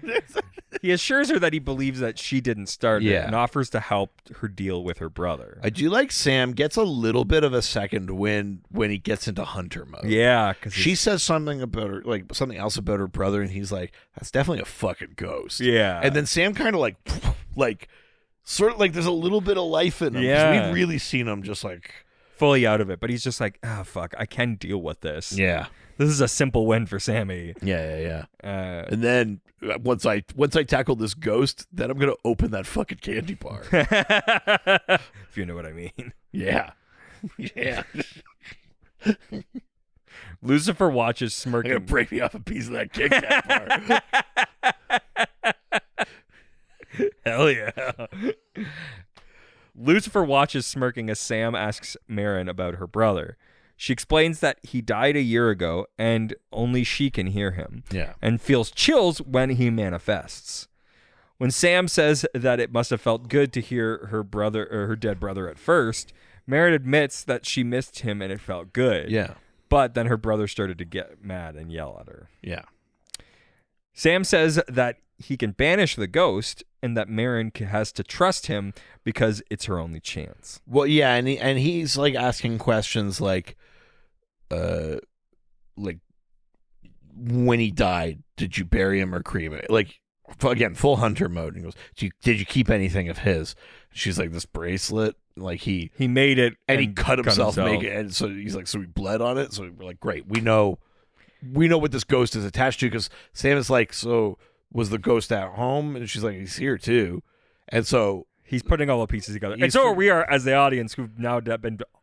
He assures her that he believes that she didn't start it Yeah. and offers to help her deal with her brother. I do like Sam gets a little bit of a second win when he gets into hunter mode. Yeah, because She says something about her, like something else about her brother, and he's like, "That's definitely a fucking ghost." Yeah. And then Sam kind of like, sort of like there's a little bit of life in him. 'Cause Yeah. we've really seen him just like, fully out of it, but he's just like, fuck, I can deal with this. yeah, This is a simple win for Sammy. yeah. Uh, And then once I tackle this ghost, then I'm gonna open that fucking candy bar. if you know what I mean. Yeah, yeah. Lucifer watches I'm gonna smirking. break me off a piece of that Kit Kat bar. Hell yeah. Lucifer watches smirking as Sam asks Marin about her brother. She explains that he died a year ago and only she can hear him, Yeah. and feels chills when he manifests. When Sam says that it must have felt good to hear her brother or her dead brother at first, Marin admits that she missed him and it felt good. Yeah. But then her brother started to get mad and yell at her. Yeah. Sam says that he can banish the ghost and that Marin has to trust him because it's her only chance. Well, yeah, and he's like asking questions like when he died, did you bury him or cremate him? Like, again, full hunter mode. And he goes, did you keep anything of his? She's like, this bracelet, like he made it and he cut himself making it, and so he's like, so we bled on it. So we're like, great, we know what this ghost is attached to, because Sam is like, so was the ghost at home? And she's like, he's here too. And so he's putting all the pieces together. And He's so for- are we are as the audience who've now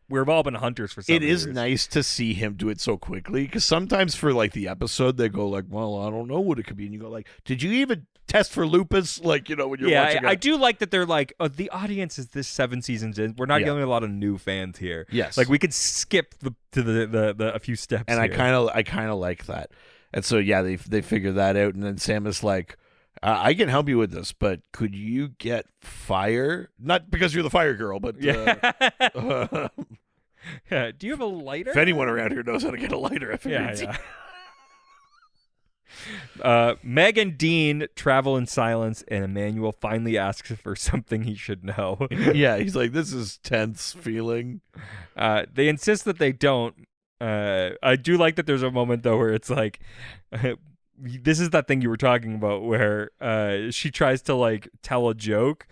we've all been hunters for 7 it is years. nice to see him do it so quickly, because sometimes for like the episode they go like, well, I don't know what it could be, and you go like, did you even test for lupus? Like, you know, when you're watching I do like that they're like, the audience is this 7 seasons in. We're not Yeah. getting a lot of new fans here. Yes. Like we could skip the a few steps. and here. I kind of like that. And so yeah, they figure that out, and then Sam is like, I can help you with this, but could you get fire? Not because you're the fire girl, but Yeah. Yeah. Do you have a lighter? if anyone around here knows how to get a lighter, I figured Yeah. Meg and Dean travel in silence, and Emmanuel finally asks for something he should know. yeah, he's like, this is tense feeling. They insist that they don't. I do like that there's a moment, though, where it's like, this is that thing you were talking about where she tries to, like, tell a joke,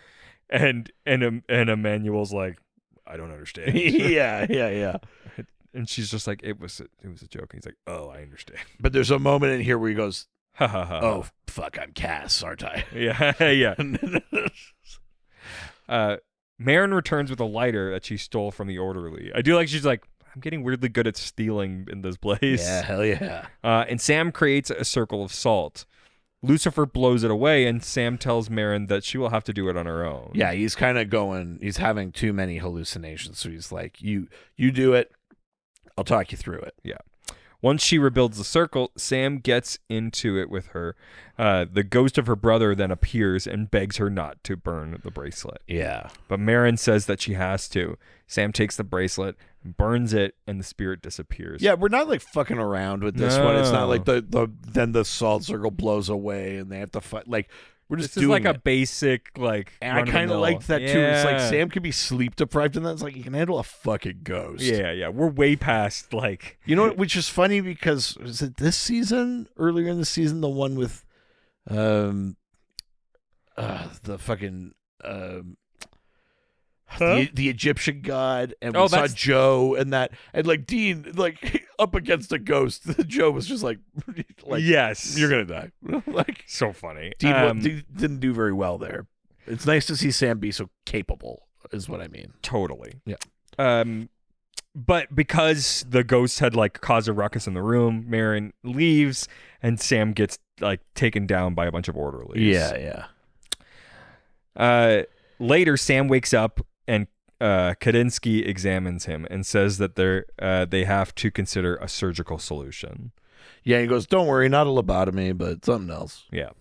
and Emmanuel's like, I don't understand. yeah. And she's just like, it was a joke. And he's like, oh, I understand. But there's a moment in here where he goes, Ha ha ha. oh, fuck, I'm Cass, aren't I? Yeah. Marin returns with a lighter that she stole from the orderly. I do like she's like, I'm getting weirdly good at stealing in this place. Yeah, hell yeah. And Sam creates a circle of salt. Lucifer blows it away, and Sam tells Marin that she will have to do it on her own. Yeah, he's kind of he's having too many hallucinations. So he's like, you do it. I'll talk you through it. Yeah. Once she rebuilds the circle, Sam gets into it with her. The ghost of her brother then appears and begs her not to burn the bracelet. Yeah. But Marin says that she has to. Sam takes the bracelet, burns it, and the spirit disappears. Yeah, we're not like fucking around with this one. It's not like then the salt circle blows away and they have to fight. Like, we're just This is doing like a it. basic, like, And I kind of liked that too. It's like Yeah. Sam could be sleep deprived, and that's like you can handle a fucking ghost. Yeah. We're way past, like... You know what? Which is funny because was it this season? Earlier in the season, the one with, the fucking the Egyptian god, and we saw that's- Joe and that, and like Dean, like up against a ghost. Joe was just like, yes. you're gonna die. Like So funny. Dean didn't do very well there. It's nice to see Sam be so capable, is what I mean. Totally. Yeah. But because the ghost had, like, caused a ruckus in the room, Marin leaves, and Sam gets, like, taken down by a bunch of orderlies. Yeah. Later, Sam wakes up, and Kadinsky examines him and says that they have to consider a surgical solution. Yeah, he goes, don't worry, not a lobotomy, but something else. Yeah.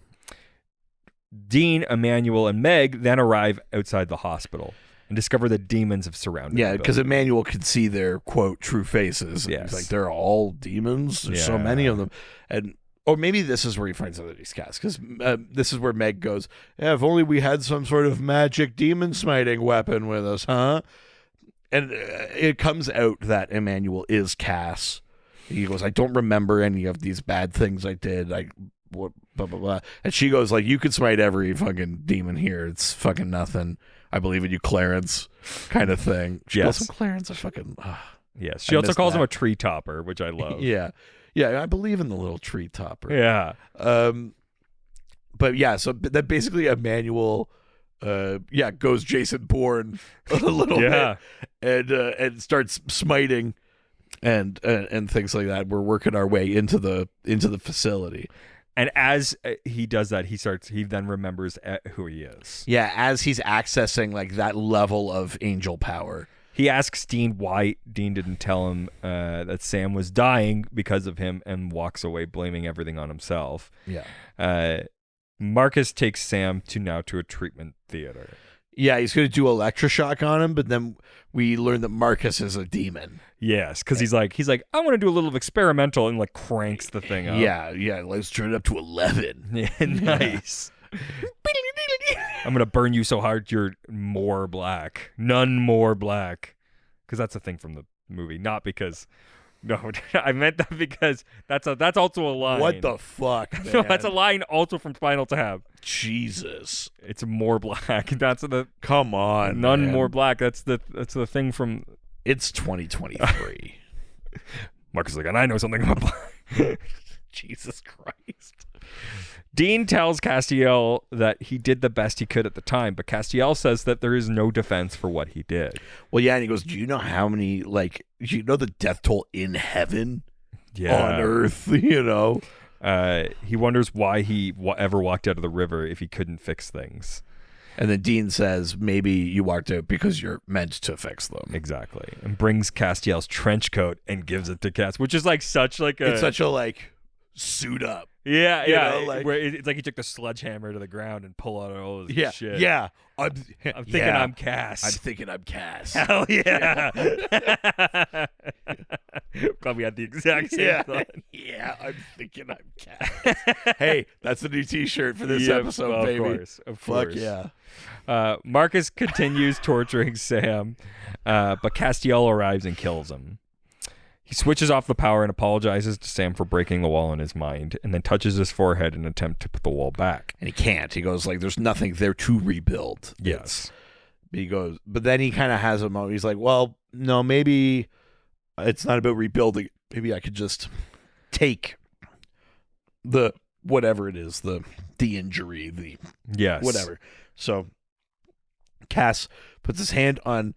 Dean, Emmanuel, and Meg then arrive outside the hospital and discover the demons have surrounded Yeah, the because building. Emmanuel could see their, quote, true faces. And Yes. he's like, they're all demons. There's so many of them. And Or maybe this is where he finds out that he's cast, because this is where Meg goes, yeah, if only we had some sort of magic demon smiting weapon with us, huh? And it comes out that Emmanuel is Cass. He goes, I don't remember any of these bad things I did. Blah, blah, blah. And she goes, like, you could smite every fucking demon here. It's fucking nothing. I believe in you, Clarence, kind of thing. She Yes. calls him Clarence. I fucking... Yes. She also calls him a tree topper, which I love. Yeah. Yeah, I believe in the little tree topper. Yeah. But yeah, so that basically Emmanuel, goes Jason Bourne a little bit, and starts smiting, and things like that. We're working our way into the facility, and as he does that, he then remembers who he is. Yeah, as he's accessing like that level of angel power. He asks Dean why Dean didn't tell him that Sam was dying because of him, and walks away blaming everything on himself. Yeah. Marcus takes Sam to a treatment theater. Yeah, he's going to do electroshock on him, but then we learn that Marcus is a demon. Yes, because he's like, I want to do a little experimental, and like cranks the thing up. Yeah, let's turn it up to 11. Yeah, nice. I'm gonna burn you so hard you're more black, none more black, because that's a thing from the movie, not because. No, I meant that because that's also a line. What the fuck, man? No, that's a line also from Spinal Tap. Jesus, it's more black. That's the come on, none man. more black. That's the thing from. It's 2023. Marcus is like, and I know something about black. Jesus Christ. Dean tells Castiel that he did the best he could at the time, but Castiel says that there is no defense for what he did. Well, yeah, and he goes, do you know how many, like, do you know the death toll in heaven? Yeah. On Earth, you know? He wonders why he ever walked out of the river if he couldn't fix things. And then Dean says, maybe you walked out because you're meant to fix them. Exactly. And brings Castiel's trench coat and gives it to Cass, which is like such like a... It's such a, like, suit up. Yeah, you yeah. know, like, where it's like he took the sledgehammer to the ground and pull out all his shit. Yeah. I'm thinking I'm Cass. I'm thinking I'm Cass. Hell yeah. Glad we had the exact same thought. Yeah, I'm thinking I'm Cass. Hey, that's the new t-shirt for this episode, baby. Of course. Fuck yeah. Marcus continues torturing Sam, but Castiel arrives and kills him. He switches off the power and apologizes to Sam for breaking the wall in his mind, and then touches his forehead in an attempt to put the wall back. And he can't. He goes like, there's nothing there to rebuild. Yes. He goes, but then he kind of has a moment. He's like, well, no, maybe it's not about rebuilding. Maybe I could just take the whatever it is, the injury, the whatever. So Cass puts his hand on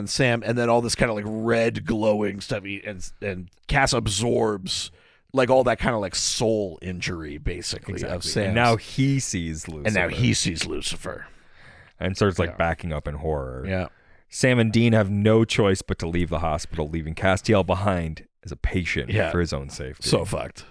Sam, and then all this kind of like red glowing stuff, and Cass absorbs like all that kind of like soul injury, basically, of Sam. And now he sees Lucifer. And starts like backing up in horror. Yeah. Sam and Dean have no choice but to leave the hospital, leaving Castiel behind as a patient for his own safety. So fucked.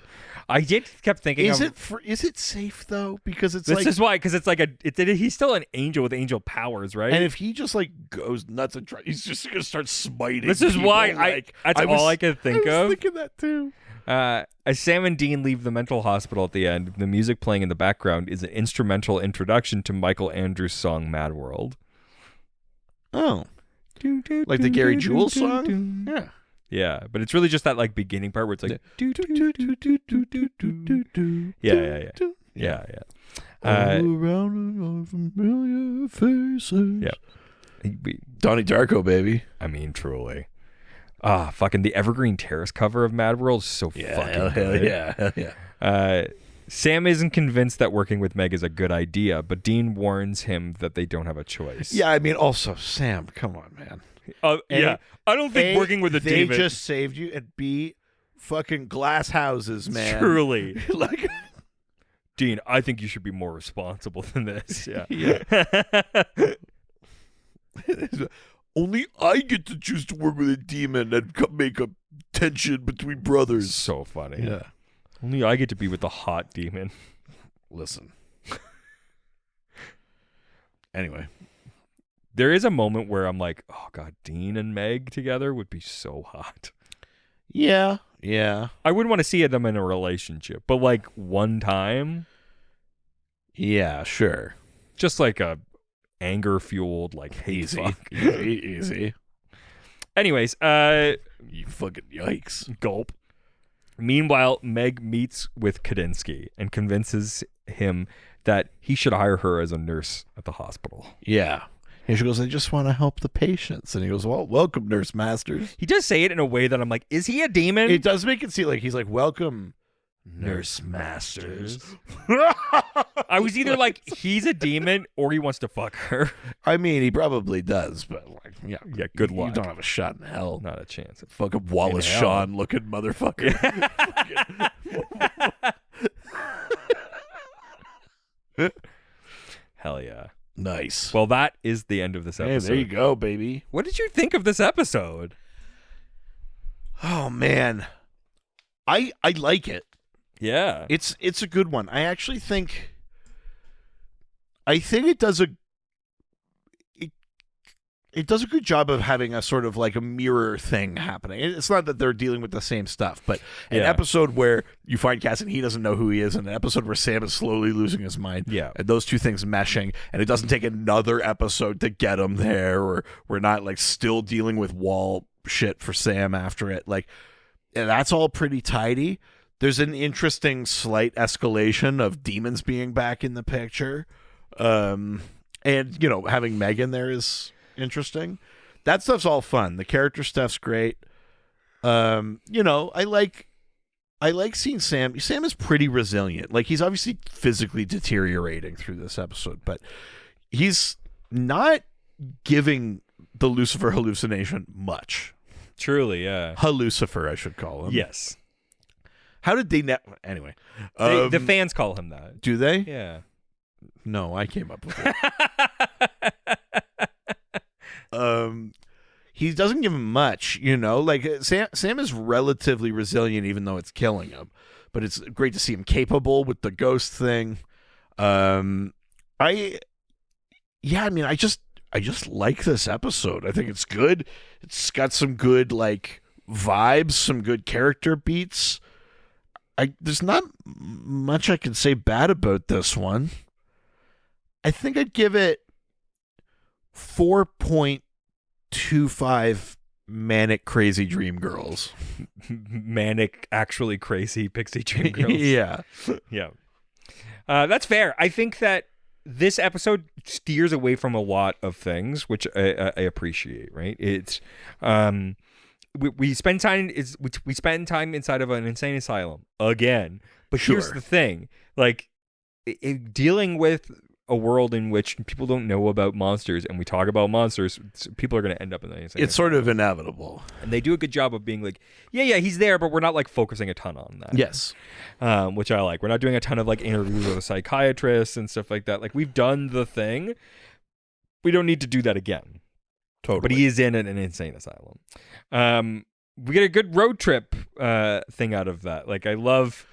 I kept thinking, is it safe though? Because it's this is why, because it's like he's still an angel with angel powers, right? And if he just like goes nuts and he's just gonna start smiting. This is people, why all I could think of. I was thinking that too. As Sam and Dean leave the mental hospital at the end, the music playing in the background is an instrumental introduction to Michael Andrews' song "Mad World." Oh, like the Gary Jules song? Yeah. Yeah, but it's really just that like beginning part where it's like yeah. All around all familiar faces. Yeah. Donnie Darko, baby. I mean, truly. Fucking the Evergreen Terrace cover of Mad World is so fucking good. Hell yeah. Sam isn't convinced that working with Meg is a good idea, but Dean warns him that they don't have a choice. Yeah, I mean, also, Sam, come on, man. I don't think working with a demon. They just saved you, and B, fucking glass houses, man. Truly. Like, Dean, I think you should be more responsible than this. Yeah. Only I get to choose to work with a demon and make a tension between brothers. So funny. Yeah. Only I get to be with the hot demon. Listen. Anyway. There is a moment where I'm like, oh God, Dean and Meg together would be so hot. Yeah. Yeah. I wouldn't want to see them in a relationship, but like one time, Yeah, sure. just like a anger fueled like hate Easy. fuck. Easy. Anyways, You fucking yikes. gulp. Meanwhile, Meg meets with Kadinsky and convinces him that he should hire her as a nurse at the hospital. Yeah. And she goes, I just want to help the patients. And he goes, well, welcome, Nurse Masters. He does say it in a way that I'm like, is he a demon? It does make it seem like he's like, welcome, Nurse Masters. I was either like, he's a demon or he wants to fuck her. I mean, he probably does, but like, yeah, Good you luck. don't have a shot in hell. Not a chance. Fucking Wallace In hell. Shawn looking motherfucker. Hell yeah. Nice. Well, that is the end of this Hey, episode. there you go, baby. What did you think of this episode? Oh man, I like it. Yeah. It's a good one. I actually think it does it does a good job of having a sort of like a mirror thing happening. It's not that they're dealing with the same stuff, but an Yeah. episode where you find Cass and he doesn't know who he is, and an episode where Sam is slowly losing his mind. Yeah. And those two things meshing, and it doesn't take another episode to get him there, or we're not like still dealing with wall shit for Sam after it. Like, and that's all pretty tidy. There's an interesting slight escalation of demons being back in the picture. And, you know, having Megan there is interesting. That stuff's all fun. The character stuff's great. You know, I like seeing Sam. Sam is pretty resilient. Like, he's obviously physically deteriorating through this episode, but he's not giving the Lucifer hallucination much. Truly, yeah. Hallucifer, I should call him. Yes. How did they anyway? The fans call him that. Do they? Yeah. No, I came up with it. He doesn't give him much, you know. Like Sam is relatively resilient, even though it's killing him. But it's great to see him capable with the ghost thing. I mean, I just like this episode. I think it's good. It's got some good like vibes, some good character beats. There's not much I can say bad about this one. I think I'd give it 4.25 manic crazy dream girls. Manic, actually crazy pixie dream girls. Yeah. Yeah. That's fair. I think that this episode steers away from a lot of things, which I appreciate, right? It's we spend time we spend time inside of an insane asylum again. But here's Sure. the thing. Like dealing with a world in which people don't know about monsters and we talk about monsters, people are going to end up in the insane It's sort of inevitable. and they do a good job of being like, yeah, he's there, but we're not like focusing a ton on that. Yes. Which I like. We're not doing a ton of like interviews with a psychiatrist and stuff like that. Like we've done the thing. We don't need to do that again. Totally. But he is in an insane asylum. We get a good road trip thing out of that. Like I love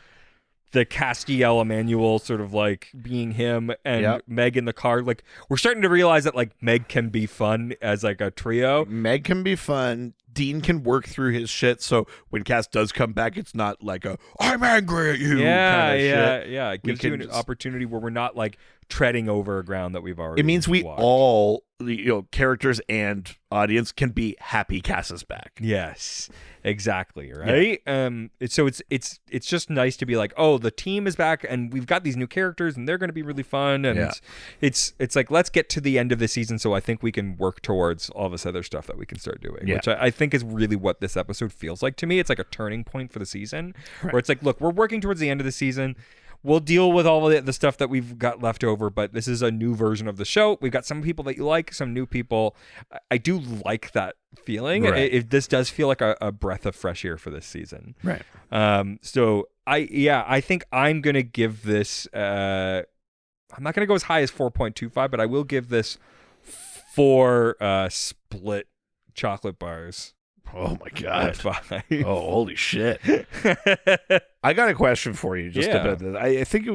the Castiel Emmanuel sort of like being him and Yep. Meg in the car. Like we're starting to realize that like Meg can be fun as like a trio. Meg can be fun. Dean can work through his shit. So when Cass does come back, it's not like I'm angry at you kind of shit. Yeah. It We gives you can an just- opportunity where we're not like treading over a ground that we've already. It means we walked. all, characters and audience can be happy Cass is back. Yes, exactly. Right. So it's just nice to be like, oh, the team is back and we've got these new characters and they're going to be really fun. And Yeah. it's like, let's get to the end of the season. So I think we can work towards all this other stuff that we can start doing, Yeah. which I think is really what this episode feels like to me. It's like a turning point for the season where it's like, look, we're working towards the end of the season. We'll deal with all of the stuff that we've got left over, but this is a new version of the show. We've got some people that you like, some new people. I do like that feeling. Right. This does feel like a breath of fresh air for this season. Right. So I think I'm going to give this, I'm not going to go as high as 4.25, but I will give this 4 split chocolate bars. Oh my God. 5. Oh, holy shit. I got a question for you just Yeah. about this. I think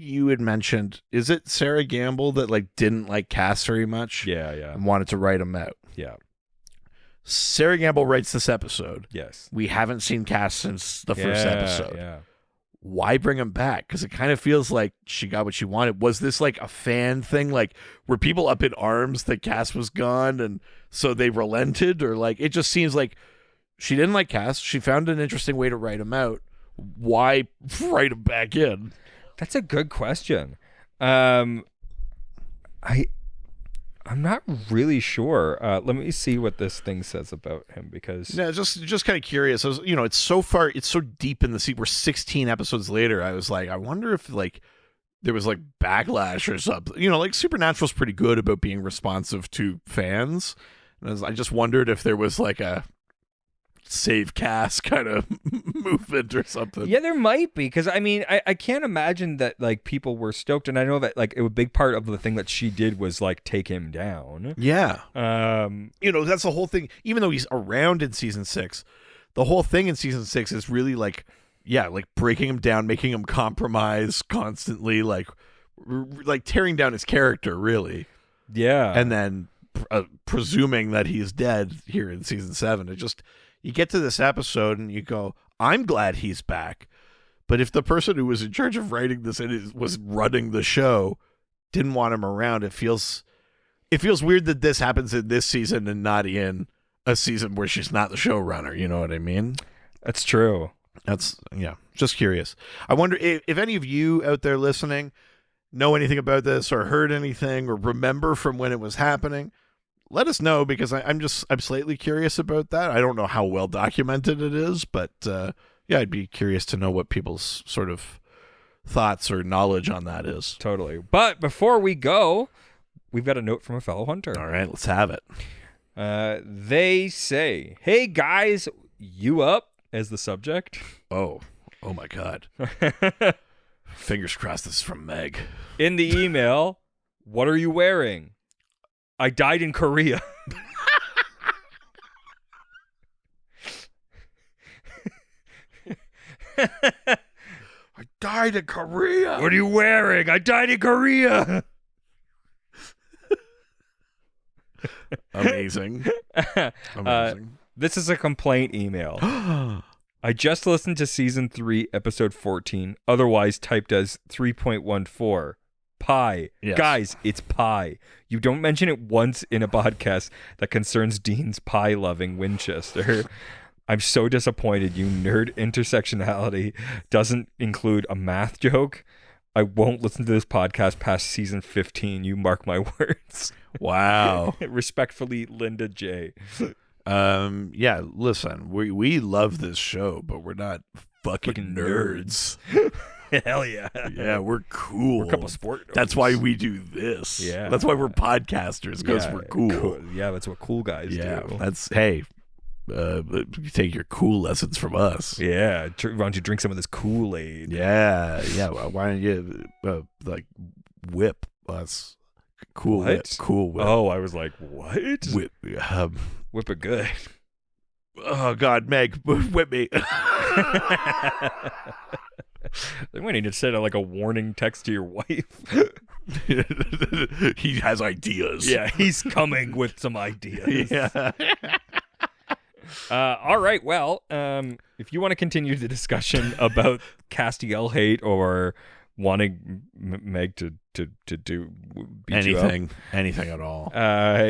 you had mentioned, is it Sarah Gamble that like didn't like Cass very much Yeah. and wanted to write him out? Yeah. Sarah Gamble writes this episode. Yes. We haven't seen Cass since the first episode. Yeah. Why bring him back? Because it kind of feels like she got what she wanted. Was this like a fan thing? Like, were people up in arms that Cass was gone and so they relented? Or like, it just seems like she didn't like Cass. She found an interesting way to write him out. Why write him back in? That's a good question. I'm not really sure. Let me see what this thing says about him because Yeah, just kind of curious. I was, it's so deep in the sea. We're 16 episodes later. I was like, I wonder if like there was like backlash or something. Like Supernatural's pretty good about being responsive to fans. And I just wondered if there was like a save Cass kind of movement or something. Yeah, there might be because I can't imagine that like people were stoked, and I know that like a big part of the thing that she did was like take him down. Yeah. That's the whole thing. Even though he's around in season 6, the whole thing in season 6 is really like, like breaking him down, making him compromise constantly, like tearing down his character, really. Yeah. And then presuming that he's dead here in season 7. You get to this episode and you go, I'm glad he's back. But if the person who was in charge of writing this and was running the show didn't want him around, it feels weird that this happens in this season and not in a season where she's not the showrunner. You know what I mean? That's true. Just curious. I wonder if any of you out there listening know anything about this or heard anything or remember from when it was happening. Let us know because I'm slightly curious about that. I don't know how well documented it is, but I'd be curious to know what people's sort of thoughts or knowledge on that is. Totally. But before we go, we've got a note from a fellow hunter. All right, let's have it. They say, "Hey guys, you up?" as the subject. Oh my God. Fingers crossed this is from Meg. In the email, what are you wearing? I died in Korea. I died in Korea. What are you wearing? I died in Korea. Amazing. Amazing. This is a complaint email. I just listened to season 3, episode 14, otherwise typed as 3.14. Pie. Yes. Guys, it's pie. You don't mention it once in a podcast that concerns Dean's pie-loving Winchester. I'm so disappointed you nerd intersectionality doesn't include a math joke. I won't listen to this podcast past season 15. You mark my words. Wow. Respectfully, Linda J. Listen, we love this show, but we're not fucking nerds. Hell yeah. Yeah, we're cool. We're a couple sport nerds. That's why we do this. Yeah. That's why we're podcasters, because we're cool. Yeah, that's what cool guys do. You take your cool lessons from us. Yeah. Why don't you drink some of this Kool-Aid? Yeah. Well, why don't you whip us? Cool What? Whip. Cool Whip. Oh, I was like, what? Whip. Whip it good. Oh God, Meg, whip me. We need to send like a warning text to your wife. He has ideas. Yeah, he's coming with some ideas. Yeah. All right. Well, if you want to continue the discussion about Castiel hate or wanting Meg to do beat anything at all,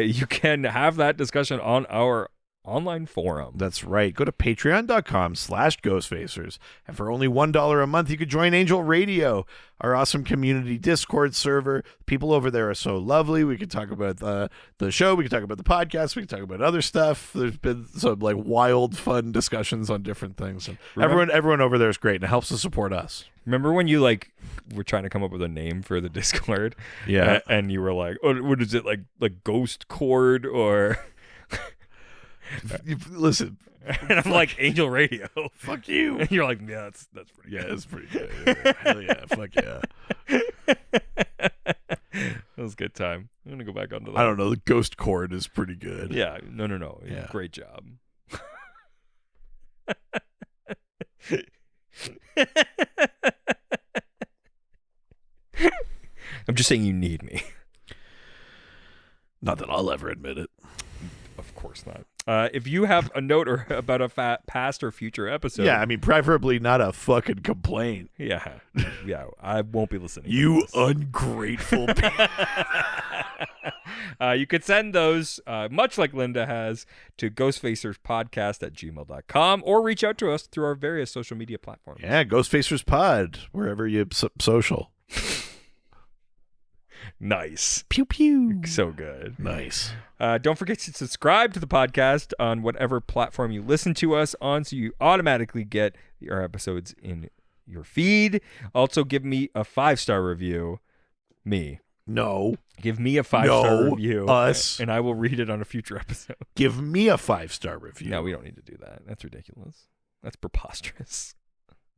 you can have that discussion on our online forum. That's right. Go to patreon.com/ghostfacers. And for only $1 a month, you could join Angel Radio, our awesome community Discord server. People over there are so lovely. We could talk about the show. We could talk about the podcast. We could talk about other stuff. There's been some like wild, fun discussions on different things. And everyone over there is great, and it helps to support us. Remember when you were trying to come up with a name for the Discord? Yeah. And you were like, oh, what is it, like Ghost Cord or... Listen, and I'm like, Angel Radio. Fuck you. And you're like, yeah, that's pretty good. It's pretty good. Hell yeah. Fuck yeah. That was a good time. I'm going to go back onto that. I don't know. The Ghost Cord is pretty good. Yeah. No. Yeah. Great job. I'm just saying you need me. Not that I'll ever admit it. Of course not. If you have a note or about a past or future episode, Yeah, I mean, preferably not a fucking complaint. yeah, I won't be listening. You to this. ungrateful You could send those, much like Linda has, to ghostfacerspodcast@gmail.com or reach out to us through our various social media platforms. Yeah, Ghostfacers Pod, wherever you social. Nice. Pew pew. So good. Nice. Don't forget to subscribe to the podcast on whatever platform you listen to us on so you automatically get our episodes in your feed. Also, give me a 5-star review. Me. No. Give me a 5-star No, review. us. And I will read it on a future episode. Give me a 5-star review. No, we don't need to do that. That's ridiculous. That's preposterous.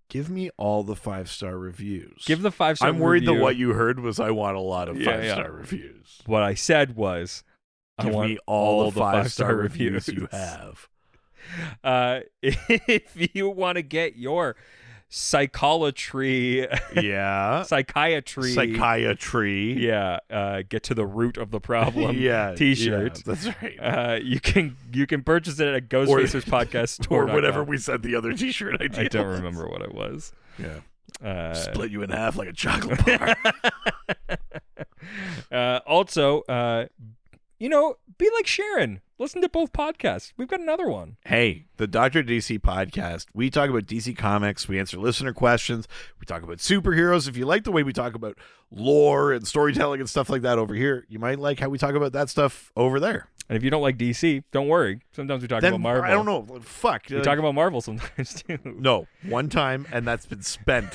Give me all the 5-star reviews. Give the 5-star I'm worried review. that what you heard was I want a lot of 5-star reviews. What I said was, I Give want me all the 5-star 5-star reviews you have. If you want to get your psychiatry, Yeah. psychiatry, yeah, get to the root of the problem. Yeah. T-shirt. Yeah, that's right. You can purchase it at Ghostfacers Podcast store or whatever we said the other T-shirt idea. I don't remember what it was. Yeah. Split you in half like a chocolate bar. Also, be like Sharon. Listen to both podcasts. We've got another one. Hey, the Dr. DC podcast. We talk about DC Comics. We answer listener questions. We talk about superheroes. If you like the way we talk about lore and storytelling and stuff like that over here, you might like how we talk about that stuff over there. And if you don't like DC, don't worry. Sometimes we talk about Marvel. I don't know. Fuck. We talk about Marvel sometimes too. No, one time, and that's been spent.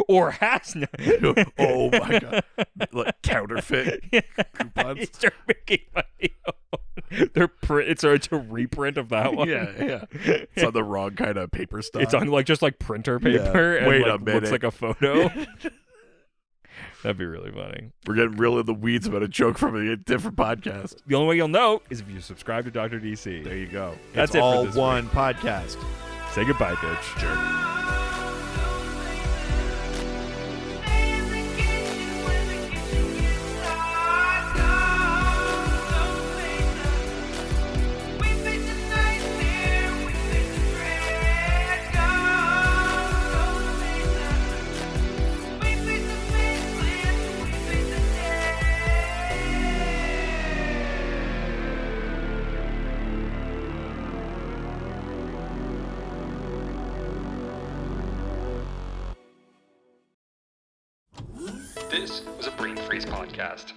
Or has not. Oh my god! Like counterfeit coupons. You start making money. It's a reprint of that one. Yeah. It's on the wrong kind of paper stuff. It's on just like printer paper. Yeah. And Wait like, a minute. looks like a photo. That'd be really funny. We're getting real in the weeds about a joke from a different podcast. The only way you'll know is if you subscribe to Dr. DC. There you go. That's it's it for all this one week. podcast. Say goodbye, bitch. Sure. This was a Brain Freeze podcast.